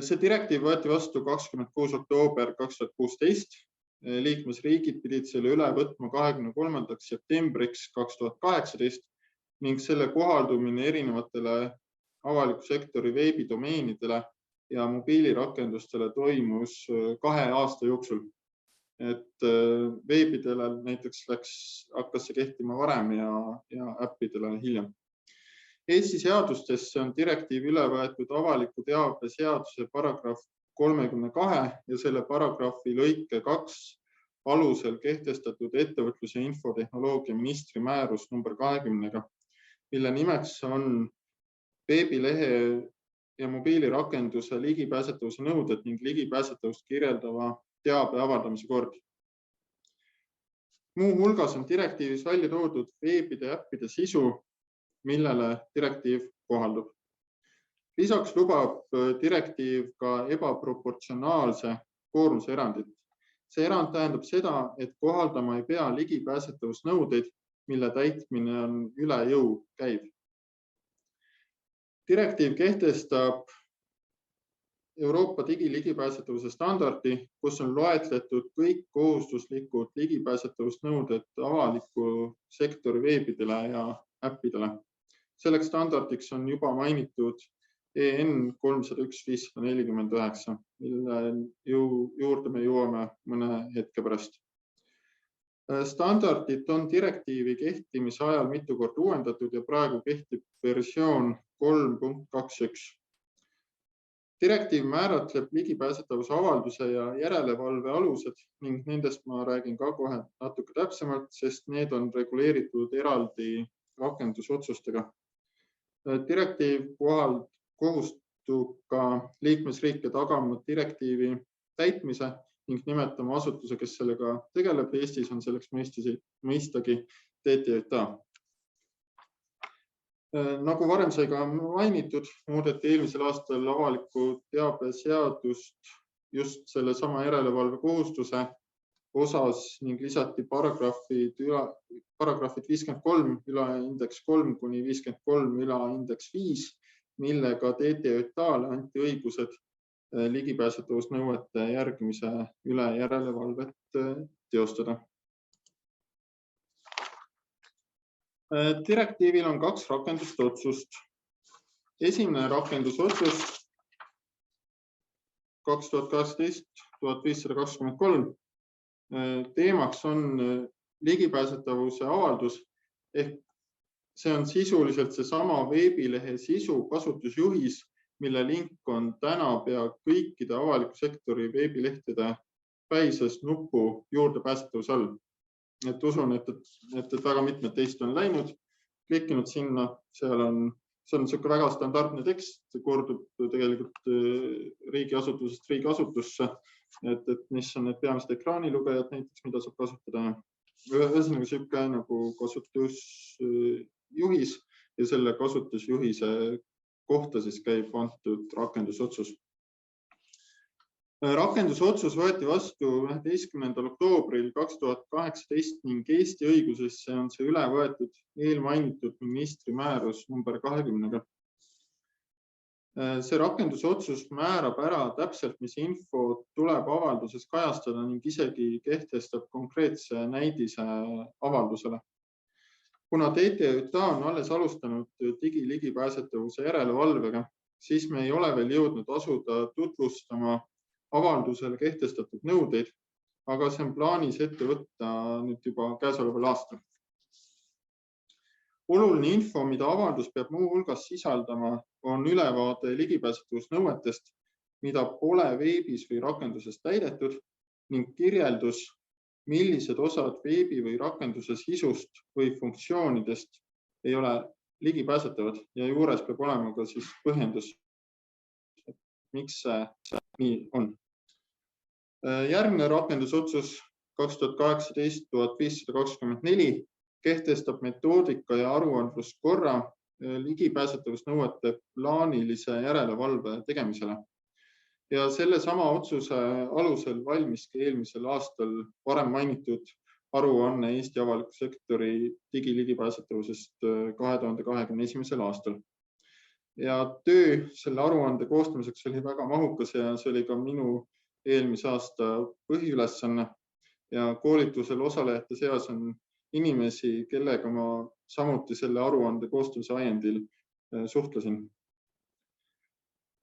S1: See direktiiv võeti vastu 26. oktoober 2016. Liikmesriigid pidid selle üle võtma 23. septembriks 2018 ning selle kohaldumine erinevatele avaliku sektori veebidomeenidele ja mobiilirakendustele toimus 2 aasta jooksul. Et veebidele näiteks hakkas see kehtima varem ja äppidele hiljem. Eesti seadustesse on direktiiv üle võetud avaliku teabe seaduse paragrahv 32 ja selle paragrahvi lõike 2 alusel kehtestatud ettevõtluse ja infotehnoloogia ministri määrus number 20, mille nimeks on veebilehe ja mobiilirakenduse ligipääsetavuse nõuded ning ligipääsetavust kirjeldava teabe avaldamise kord. Muu hulgas on direktiivis välja toodud veebide ja äppide sisu, millele direktiiv kohaldub. Lisaks lubab direktiiv ka ebaproportsionaalse koormuse erandit. See erand tähendab seda, et kohaldama ei pea ligipääsetavusnõudeid, mille täitmine on üle jõu käiv. Direktiiv kehtestab Euroopa digiligipääsetavuse standardi, kus on loetletud kõik kohustuslikud ligipääsetavusnõuded avaliku sektori veebidele ja äppidele. Selleks standardiks on juba mainitud EN 301/549, mille juurde me jõuame mõne hetke pärast. Standardit on direktiivi kehtimise ajal mitu korda uuendatud ja praegu kehtib versioon 3.21. Direktiiv määratleb ligipääsetavuse avalduse ja järelevalve alused ning nendest ma räägin ka kohe natuke täpsemalt, sest need on reguleeritud eraldi rakendusotsustega. Direktiiv kohustub ka liikmesriike tagama direktiivi täitmise ning nimetama asutuse, kes sellega tegeleb. Eestis on selleks mõistagi TTJA. Nagu varem sai ka mainitud, muudeti eelmisel aastal avaliku teabe seadust just selle sama järelevalve kohustuse osas ning lisati paragrahvid 53 ülaindeks 3 kuni 53 ülaindeks 5, millega TTJA-le anti õigused ligipääsetavusnõuete järgimise üle järelevalvet teostada. Direktiivil on 2 rakendusotsust. Esimene rakendusotsus 2018/1523 teemaks on ligipääsetavuse avaldus ehk see on sisuliselt seesama veebilehe sisu kasutusjuhis, mille link on täna pea kõikide avaliku sektori veebilehtede päises nupu juurdepääsetavuse all. Et usun, et väga mitmed teist on läinud, klikkinud sinna, see on niisugune väga standardne tekst, kordub tegelikult riigiasutusest riigiasutusse, et mis on need peamised ekraanilugejad näiteks, mida saab kasutada. Ühesõnaga niisugune nagu kasutusjuhis ja selle kasutusjuhise kohta siis käib antud rakendusotsus. Rakendusotsus võeti vastu 11. oktoobril 2018 ning Eesti õigusesse on see üle võetud eelmainitud ministri määrus number 20. See rakendusotsus määrab ära täpselt, mis info tuleb avalduses kajastada ning isegi kehtestab konkreetse näidise avaldusele. Kuna TTJA on alles alustanud digiligipääsetavuse järelevalvega, siis me ei ole veel jõudnud asuda tutvustama avaldusele kehtestatud nõudeid, aga see on plaanis ette võtta nüüd juba käesoleval aastal. Oluline info, mida avaldus peab muu hulgas sisaldama, on ülevaade ligipääsetavusnõuetest, mida pole veebis või rakenduses täidetud ning kirjeldus, millised osad veebi või rakenduse sisust või funktsioonidest ei ole ligipääsetavad ja juures peab olema ka siis põhjendus, miks see nii on. Järgmine rakendusotsus 2018/1524 kehtestab metoodika ja aruandluskorra ligipääsetavusnõuete plaanilise järelevalve tegemisele. Ja selle sama otsuse alusel valmiski eelmisel aastal varem mainitud aruanne Eesti avaliku sektori digiligipääsetavusest 2021. aastal. Ja töö selle aruande koostamiseks oli väga mahukas ja see oli ka minu eelmise aasta põhiülesanne. Ja koolitusel osalejate seas on inimesi, kellega ma samuti selle aruande koostamise ajendil suhtlesin.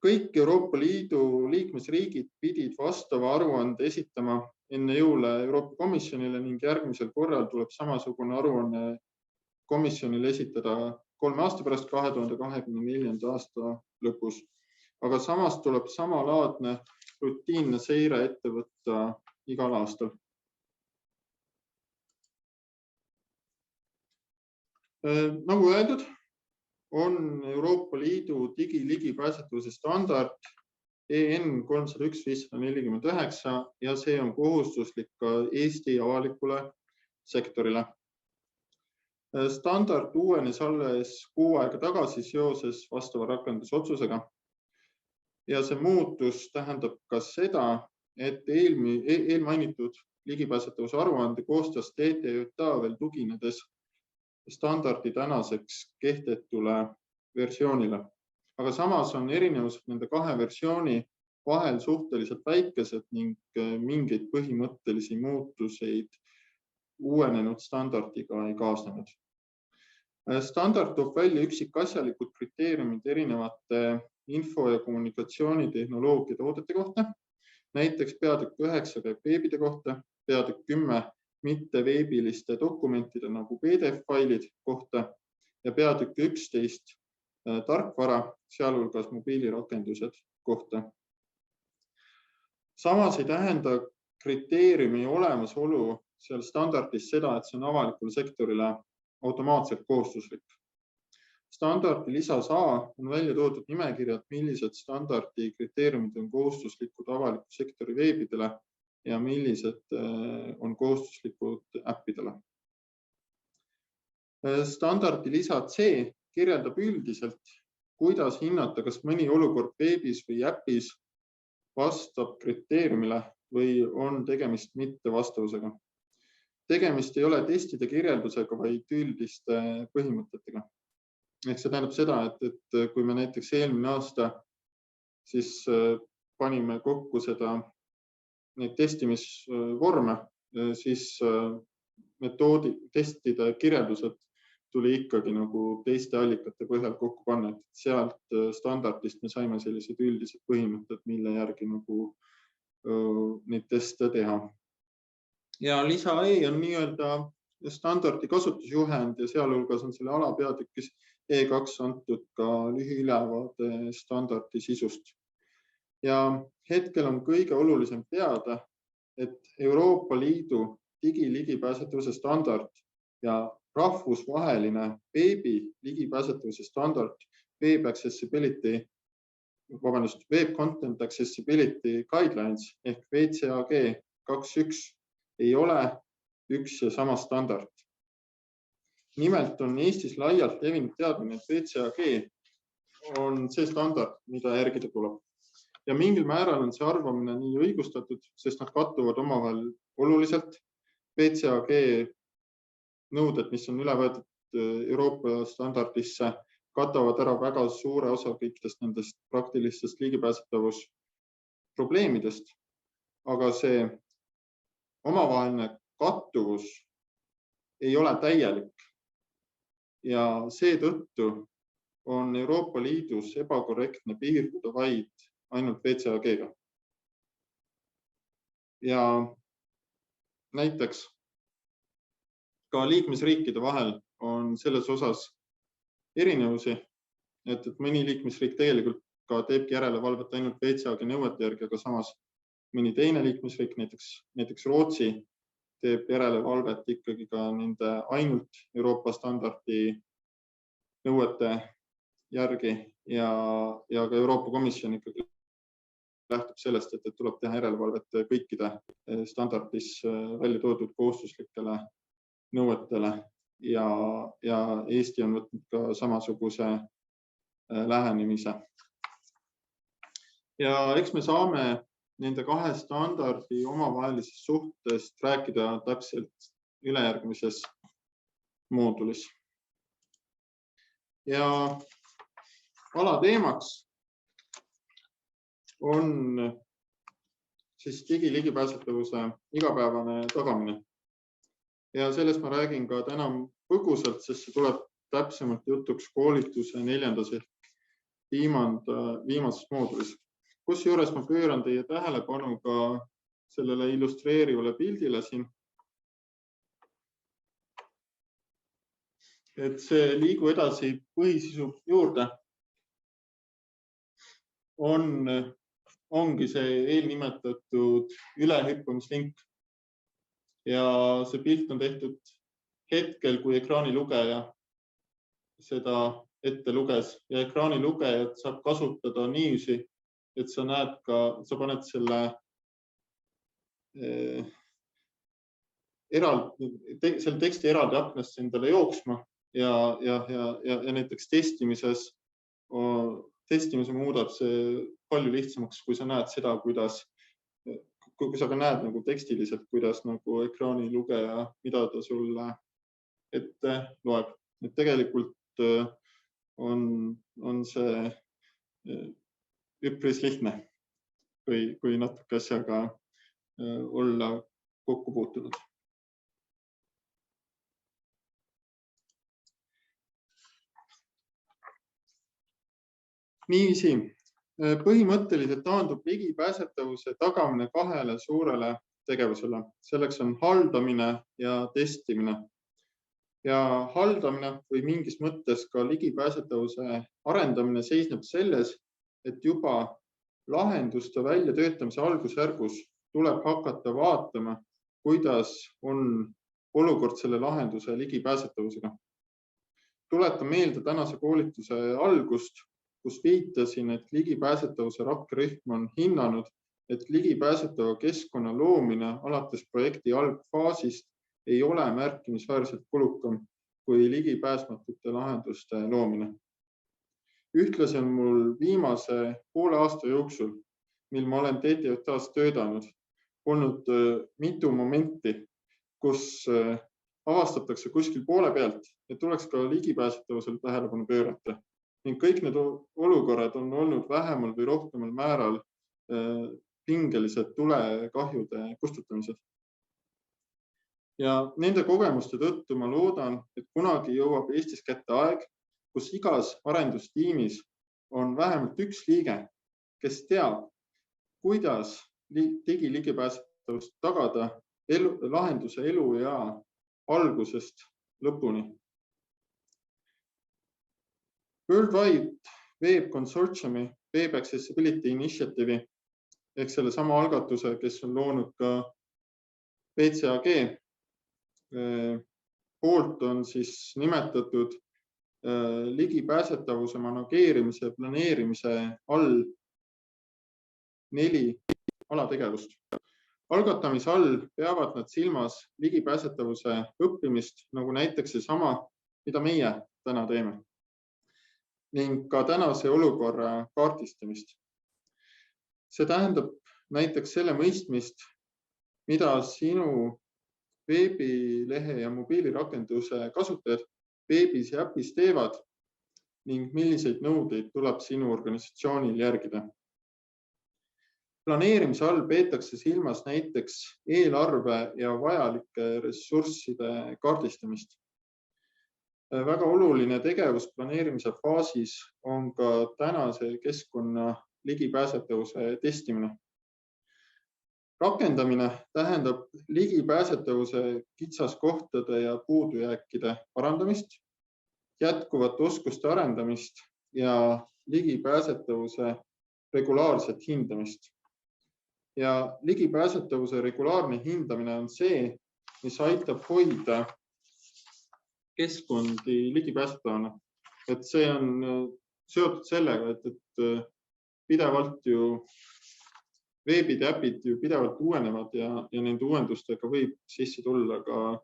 S1: Kõik Euroopa Liidu liikmesriigid pidid vastava aruande esitama enne jõule Euroopa Komisjonile ning järgmisel korral tuleb samasugune aruanne komisjonile esitada 3 aasta pärast 2024. aasta lõpus. Aga samas tuleb samalaadne rutiinne seire ette võtta igal aastal. Nagu öeldud, on Euroopa Liidu digiligipääsetavuse standard EN 301/549 ja see on kohustuslik ka Eesti avalikule sektorile. Standard uuenes alles 6 aega tagasi seoses vastava rakendusotsusega. Ja see muutus tähendab ka seda, et eelmainitud ligipääsetavuse aruande koostas TTJA veel tuginedes standardi tänaseks kehtetule versioonile. Aga samas on erinevused nende 2 versiooni vahel suhteliselt väikesed ning mingeid põhimõttelisi muutuseid uuenenud standardiga ei kaasnenud. Standard toob välja üksikasjalikud kriteeriumid erinevate info- ja kommunikatsioonitehnoloogia toodete kohta. Näiteks peatükk 9 käib veebide kohta, peatükk 10 mitte veebiliste dokumentide nagu PDF-failid kohta ja peatükk 11 tarkvara, sealhulgas mobiilirakendused kohta. Samas ei tähenda kriteeriumi olemasolu seal standardis seda, et see on avalikule sektorile automaatselt kohustuslik. Standardi lisas A on välja toodud nimekirjad, millised standardi kriteeriumid on kohustuslikud avaliku sektori veebidele ja millised on kohustuslikud äppidele. Standardi lisa C kirjeldab üldiselt, kuidas hinnata, kas mõni olukord veebis või äpis vastab kriteeriumile või on tegemist mittevastavusega. Tegemist ei ole testide kirjeldusega, vaid üldiste põhimõtetega. Ehk see tähendab seda, et kui me näiteks eelmine aasta siis panime kokku neid testimisvorme, siis testide kirjeldused tuli ikkagi nagu teiste allikate põhjal kokku panna, et sealt standardist me saime sellised üldised põhimõtted, mille järgi nagu neid teste teha. Ja lisa E on nii-öelda standardi kasutusjuhend ja sealhulgas on selle alapeatükis E2 antud ka lühiülevaade standardi sisust. Ja hetkel on kõige olulisem teada, et Euroopa Liidu digiligipääsetavuse standard ja rahvusvaheline veebi ligipääsetavuse standard Web Content Accessibility Guidelines ehk WCAG 2.1 ei ole üks ja sama standard. Nimelt on Eestis laialt levinud teadmine, et WCAG on see standard, mida järgida tuleb. Ja mingil määral on see arvamine nii õigustatud, sest nad kattuvad omavahel oluliselt. WCAG nõuded, mis on üle võetud Euroopa standardisse, katavad ära väga suure osa kõikidest nendest praktilistest ligipääsetavusprobleemidest, aga see omavaheline kattuvus ei ole täielik ja seetõttu on Euroopa Liidus ebakorrektne piirduda vaid ainult WCAG-ga. Ja näiteks ka liikmesriikide vahel on selles osas erinevusi, et mõni liikmesriik tegelikult ka teebki järelevalvet ainult WCAG nõuete järgi, aga samas mõni teine liikmesriik, näiteks Rootsi, teeb järelevalvet ikkagi ka nende ainult Euroopa standardi nõuete järgi ja ka Euroopa Komisjon ikkagi lähtub sellest, et tuleb teha järelevalvet kõikide standardis välja toodud kohustuslikele nõuetele ja Eesti on võtnud ka samasuguse lähenemise. Ja eks me saame nende kahe standardi omavahelisest suhtest rääkida täpselt ülejärgmises moodulis. Ja alateemaks on siis digiligipääsetavuse igapäevane tagamine. Ja sellest ma räägin ka täna põgusalt, sest see tuleb täpsemalt jutuks koolituse 4. ehk viimases moodulis. Kusjuures ma pööran teie tähelepanu ka sellele illustreerivale pildile siin. Et see liigu edasi põhisisu juurde ongi see eelnimetatud ülehüppamislink. Ja see pilt on tehtud hetkel, kui ekraanilugeja seda ette luges ja ekraanilugejat saab kasutada niiviisi, et sa näed ka, sa paned selle teksti eraldi aknast endale jooksma ja näiteks testimise muudab see palju lihtsamaks, kui sa näed seda, kui sa ka näed nagu tekstiliselt, kuidas nagu ekraanilugeja, mida ta sulle ette loeb. Et tegelikult on see üpris lihtne, kui natuke asjaga olla kokku puutunud. Niiviisi, põhimõtteliselt taandub ligipääsetavuse tagamine kahele suurele tegevusele. Selleks on haldamine ja testimine. Ja haldamine või mingis mõttes ka ligipääsetavuse arendamine seisneb selles, et juba lahenduste väljatöötamise algusjärgus tuleb hakata vaatama, kuidas on olukord selle lahenduse ligipääsetavusega. Tuletan meelde tänase koolituse algust, kus viitasin, et ligipääsetavuse rakkerühm on hinnanud, et ligipääsetava keskkonna loomine alates projekti algfaasist ei ole märkimisväärselt kulukam kui ligipääsmatute lahenduste loomine. Ühtlasi on mul viimase poole aasta jooksul, mil ma olen TTJs töötanud, olnud mitu momenti, kus avastatakse kuskil poole pealt, et tuleks ka ligipääsetavusel tähelepanu pöörata. Ning kõik need olukorrad on olnud vähemal või rohkemal määral pingelised tulekahjude kustutamised. Ja nende kogemuste tõttu ma loodan, et kunagi jõuab Eestis kätte aeg, kus igas arendustiimis on vähemalt üks liige, kes teab, kuidas digiligipääsetavust tagada lahenduse elu ja algusest lõpuni. Worldwide Web Consortiumi Web Accessibility Initiative'i ehk selle sama algatuse, kes on loonud ka WCAG poolt on siis nimetatud ligipääsetavuse manageerimise ja planeerimise all 4 alategevust. Algatamise all peavad nad silmas ligipääsetavuse õppimist, nagu näiteks seesama, mida meie täna teeme. Ning ka tänase olukorra kaardistamist. See tähendab näiteks selle mõistmist, mida sinu veebilehe ja mobiilirakenduse kasutajad veebis ja äpis teevad ning milliseid nõudeid tuleb sinu organisatsioonil järgida. Planeerimise all peetakse silmas näiteks eelarve ja vajalike ressursside kaardistamist. Väga oluline tegevus planeerimise faasis on ka tänase keskkonna ligipääsetavuse testimine. Rakendamine tähendab ligipääsetavuse kitsaskohtade ja puudujääkide parandamist, jätkuvat oskuste arendamist ja ligipääsetavuse regulaarset hindamist. Ja ligipääsetavuse regulaarne hindamine on see, mis aitab hoida keskkondi ligipääsetavana. Et see on seotud sellega, et pidevalt ju veebid ja äpid ju pidevalt uuenevad ja nende uuendustega võib sisse tulla ka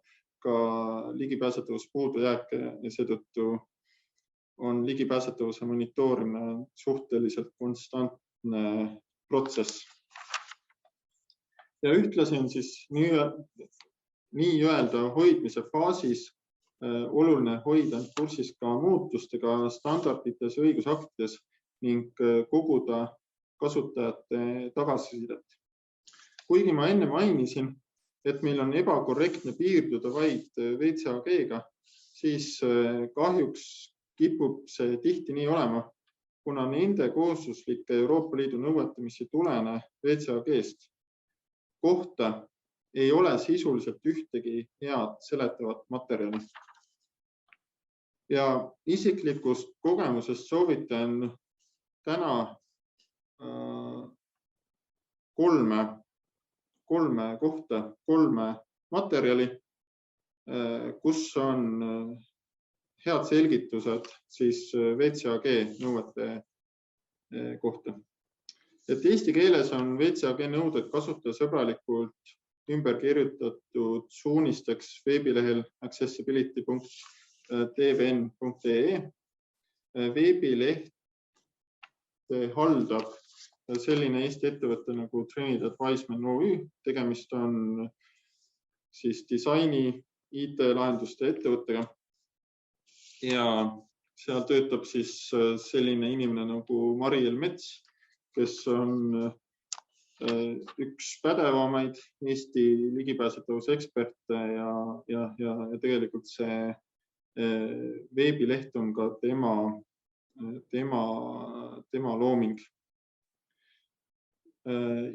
S1: ligipääsetavus puudujääke ja seetõttu on ligipääsetavuse monitoorimine suhteliselt konstantne protsess. Ja ühtlasi on siis nii-öelda hoidmise faasis oluline hoida kursis ka muutustega standardites ja õigusaktides ning koguda kasutajate tagasisidet. Kuigi ma enne mainisin, et meil on ebakorrektne piirduda vaid VCAG-ga, siis kahjuks kipub see tihti nii olema, kuna nende kohustuslike Euroopa Liidu nõuete, mis ei tulene VCAG-st, kohta ei ole sisuliselt ühtegi head seletavat materjali. Ja isiklikust kogemusest soovitan täna kolme materjali, kus on head selgitused siis VCAG nõuete kohta. Et eesti keeles on VCAG nõuded kasutajasõbralikult ümber kirjutatud suunisteks veebilehel accessibility.tvn.ee. Veebileht haldab selline Eesti ettevõte nagu Trinidad Wiseman OÜ. Tegemist on siis disaini IT-lahenduste ettevõttega. Ja seal töötab siis selline inimene nagu Mariel Mets, kes on üks pädevamaid Eesti ligipääsetavuse eksperte ja tegelikult see veebileht on ka tema looming.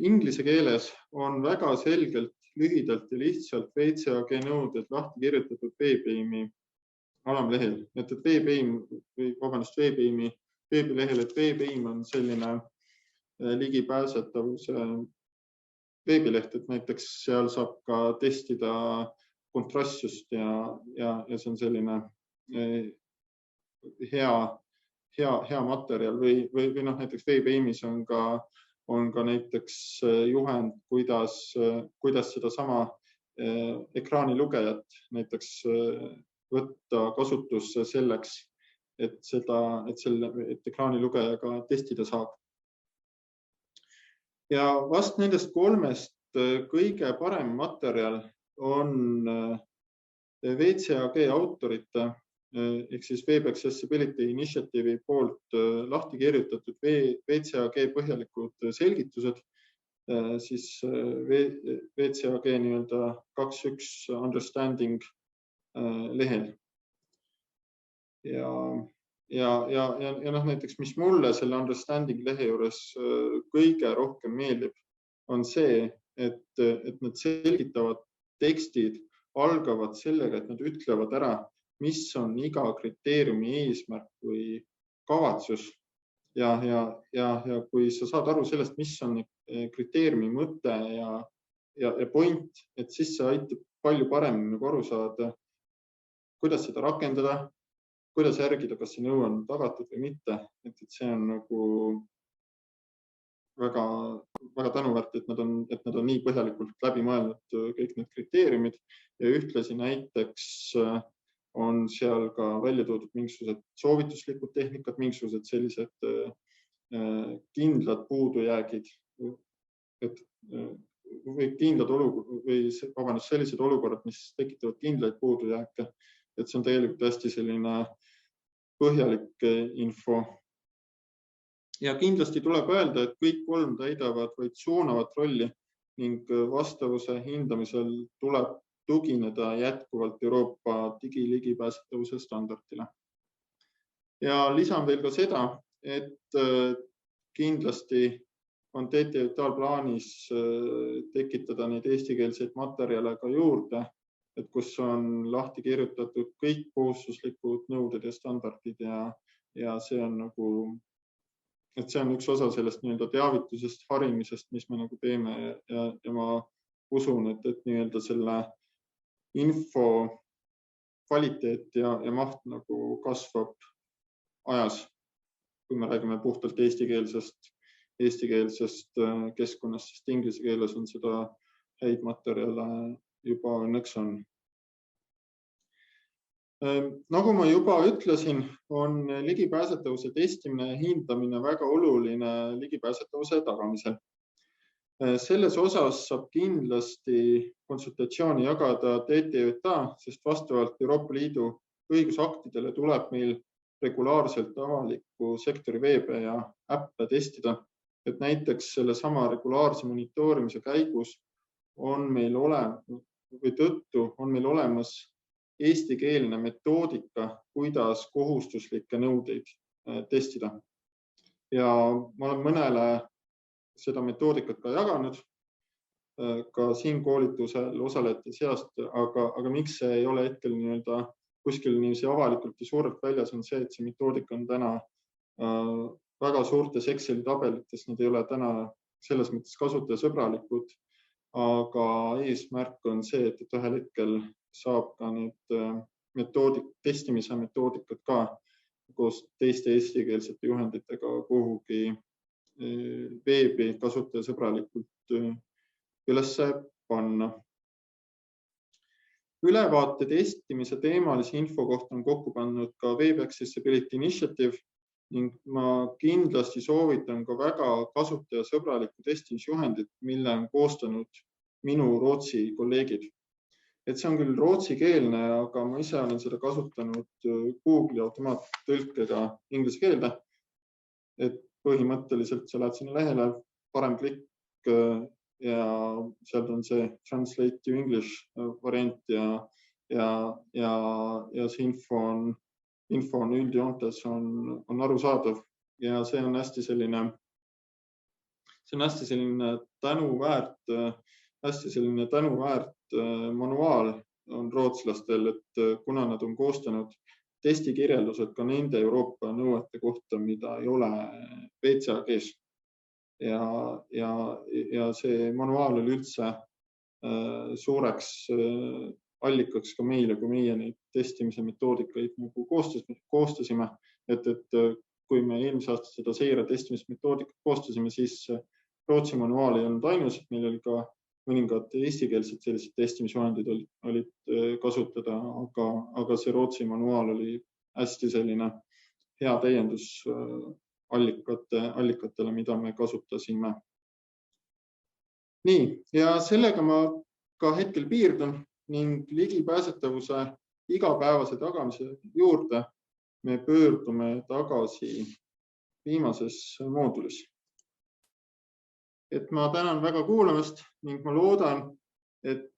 S1: Inglise keeles on väga selgelt, lühidalt ja lihtsalt VCAG nõuded lahti kirjutatud Veebeimi alamlehel. Et Veebeimi veebilehel, et Veebeim on selline ligipääsetavuse veebileht, et näiteks seal saab ka testida kontrastsust ja see on selline hea materjal või näiteks Veebeimis on ka näiteks juhend, kuidas seda sama ekraanilugejat näiteks võtta kasutusse selleks, et ekraanilugejaga testida saab. Ja vast nendest kolmest kõige parem materjal on VCAG autorite ehk siis Web Accessibility Initiative'i poolt lahti kirjutatud VCAG põhjalikud selgitused, siis VCAG nii-öelda 2.1 understanding lehel. Ja näiteks, mis mulle selle understanding lehe juures kõige rohkem meeldib, on see, et nad selgitavad tekstid, algavad sellega, et nad ütlevad ära, mis on iga kriteeriumi eesmärk või kavatsus. Ja kui sa saad aru sellest, mis on kriteeriumi mõte ja point, et siis see aitab palju paremini aru saada, kuidas seda rakendada, kuidas järgida, kas see nõue on tagatud või mitte. Et see on nagu väga tänuväärt, et nad on nii põhjalikult läbi mõelnud kõik need kriteeriumid ja ühtlasi näiteks on seal ka välja toodud mingisugused soovituslikud tehnikad, mingisugused sellised kindlad puudujäägid või sellised olukorrad, mis tekitavad kindlaid puudujääke. Et see on tegelikult hästi selline põhjalik info. Ja kindlasti tuleb öelda, et kõik kolm täidavad vaid suunavat rolli ning vastavuse hindamisel tuleb tugineda jätkuvalt Euroopa digiligipääsetavuse standardile. Ja lisan veel ka seda, et kindlasti on TTJA plaanis tekitada neid eestikeelseid materjale ka juurde, et kus on lahti kirjutatud kõik kohustuslikud nõuded ja standardid ja see on nagu, et see on üks osa sellest nii-öelda teavitusest, harimisest, mis me nagu teeme ja ma usun, et nii-öelda selle info kvaliteet ja maht nagu kasvab ajas, kui me räägime puhtalt eestikeelsest keskkonnast, sest inglise keeles on seda häid materjale juba õnneks on. Nagu ma juba ütlesin, on ligipääsetavuse testimine ja hindamine väga oluline ligipääsetavuse tagamisel. Selles osas saab kindlasti konsultatsiooni jagada TTJA, sest vastavalt Euroopa Liidu õigusaktidele tuleb meil regulaarselt avaliku sektori veebe ja äppe testida. Et näiteks selle sama regulaarse monitoorimise käigus on meil olemas eestikeelne metoodika, kuidas kohustuslikke nõudeid testida. Ja ma olen mõnele seda metoodikat ka jaganud, ka siin koolitusel osalejate seast, aga miks see ei ole hetkel kuskil avalikult ja suurelt väljas, on see, et see metoodika on täna väga suurtes Exceli tabelites, need ei ole täna selles mõttes kasutajasõbralikud, aga eesmärk on see, et ühel hetkel saab ka need testimise metoodikat ka koos teiste eestikeelsete juhenditega kuhugi veebi kasutajasõbralikult üles panna. Ülevaate testimise teemalise info kohta on kokku pannud ka Web Accessibility Initiative ning ma kindlasti soovitan ka väga kasutajasõbralikku testimisjuhendit, mille on koostanud minu Rootsi kolleegid. Et see on küll rootsikeelne, aga ma ise olen seda kasutanud Google'i automaattõlkega inglise keelde. Et põhimõtteliselt sa lähed sinna lehele, parem klikk ja sealt on see Translate to English variant ja see info on üldjoontes on arusaadav ja see on hästi selline tänuväärt manuaal on rootslastel, et kuna nad on koostanud testikirjeldused ka nende Euroopa nõuete kohta, mida ei ole WCAG-s. Ja see manuaal oli üldse suureks allikaks ka meile, kui meie neid testimise metoodikaid koostasime. Et kui me eelmise aasta seda seire testimismetoodikat koostasime, siis Rootsi manuaal ei olnud ainus, meil oli ka mõningad eestikeelsed sellised testimisjuhendid olid kasutada, aga see Rootsi manuaal oli hästi selline hea täiendus allikatele, mida me kasutasime. Nii, ja sellega ma ka hetkel piirdun ning ligipääsetavuse igapäevase tagamise juurde me pöördume tagasi viimases moodulis. Et ma tänan väga kuulamast ning ma loodan, et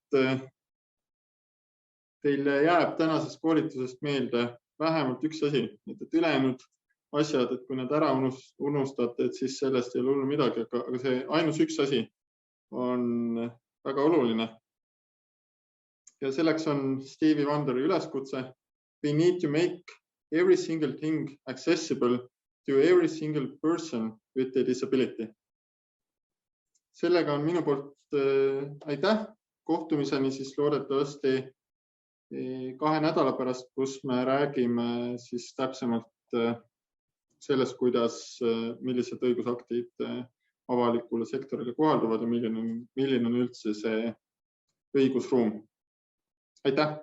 S1: teile jääb tänasest koolitusest meelde vähemalt üks asi, et ülejäänud asjad, et kui need ära unustate, et siis sellest ei ole hullu midagi, aga see ainus üks asi on väga oluline. Ja selleks on Stevie Wonderi üleskutse. We need to make every single thing accessible to every single person with a disability. Sellega on minu poolt aitäh. Kohtumiseni siis loodetavasti 2 nädala pärast, kus me räägime siis täpsemalt sellest, millised õigusaktid avalikule sektorile kohalduvad ja milline on üldse see õigusruum. Aitäh!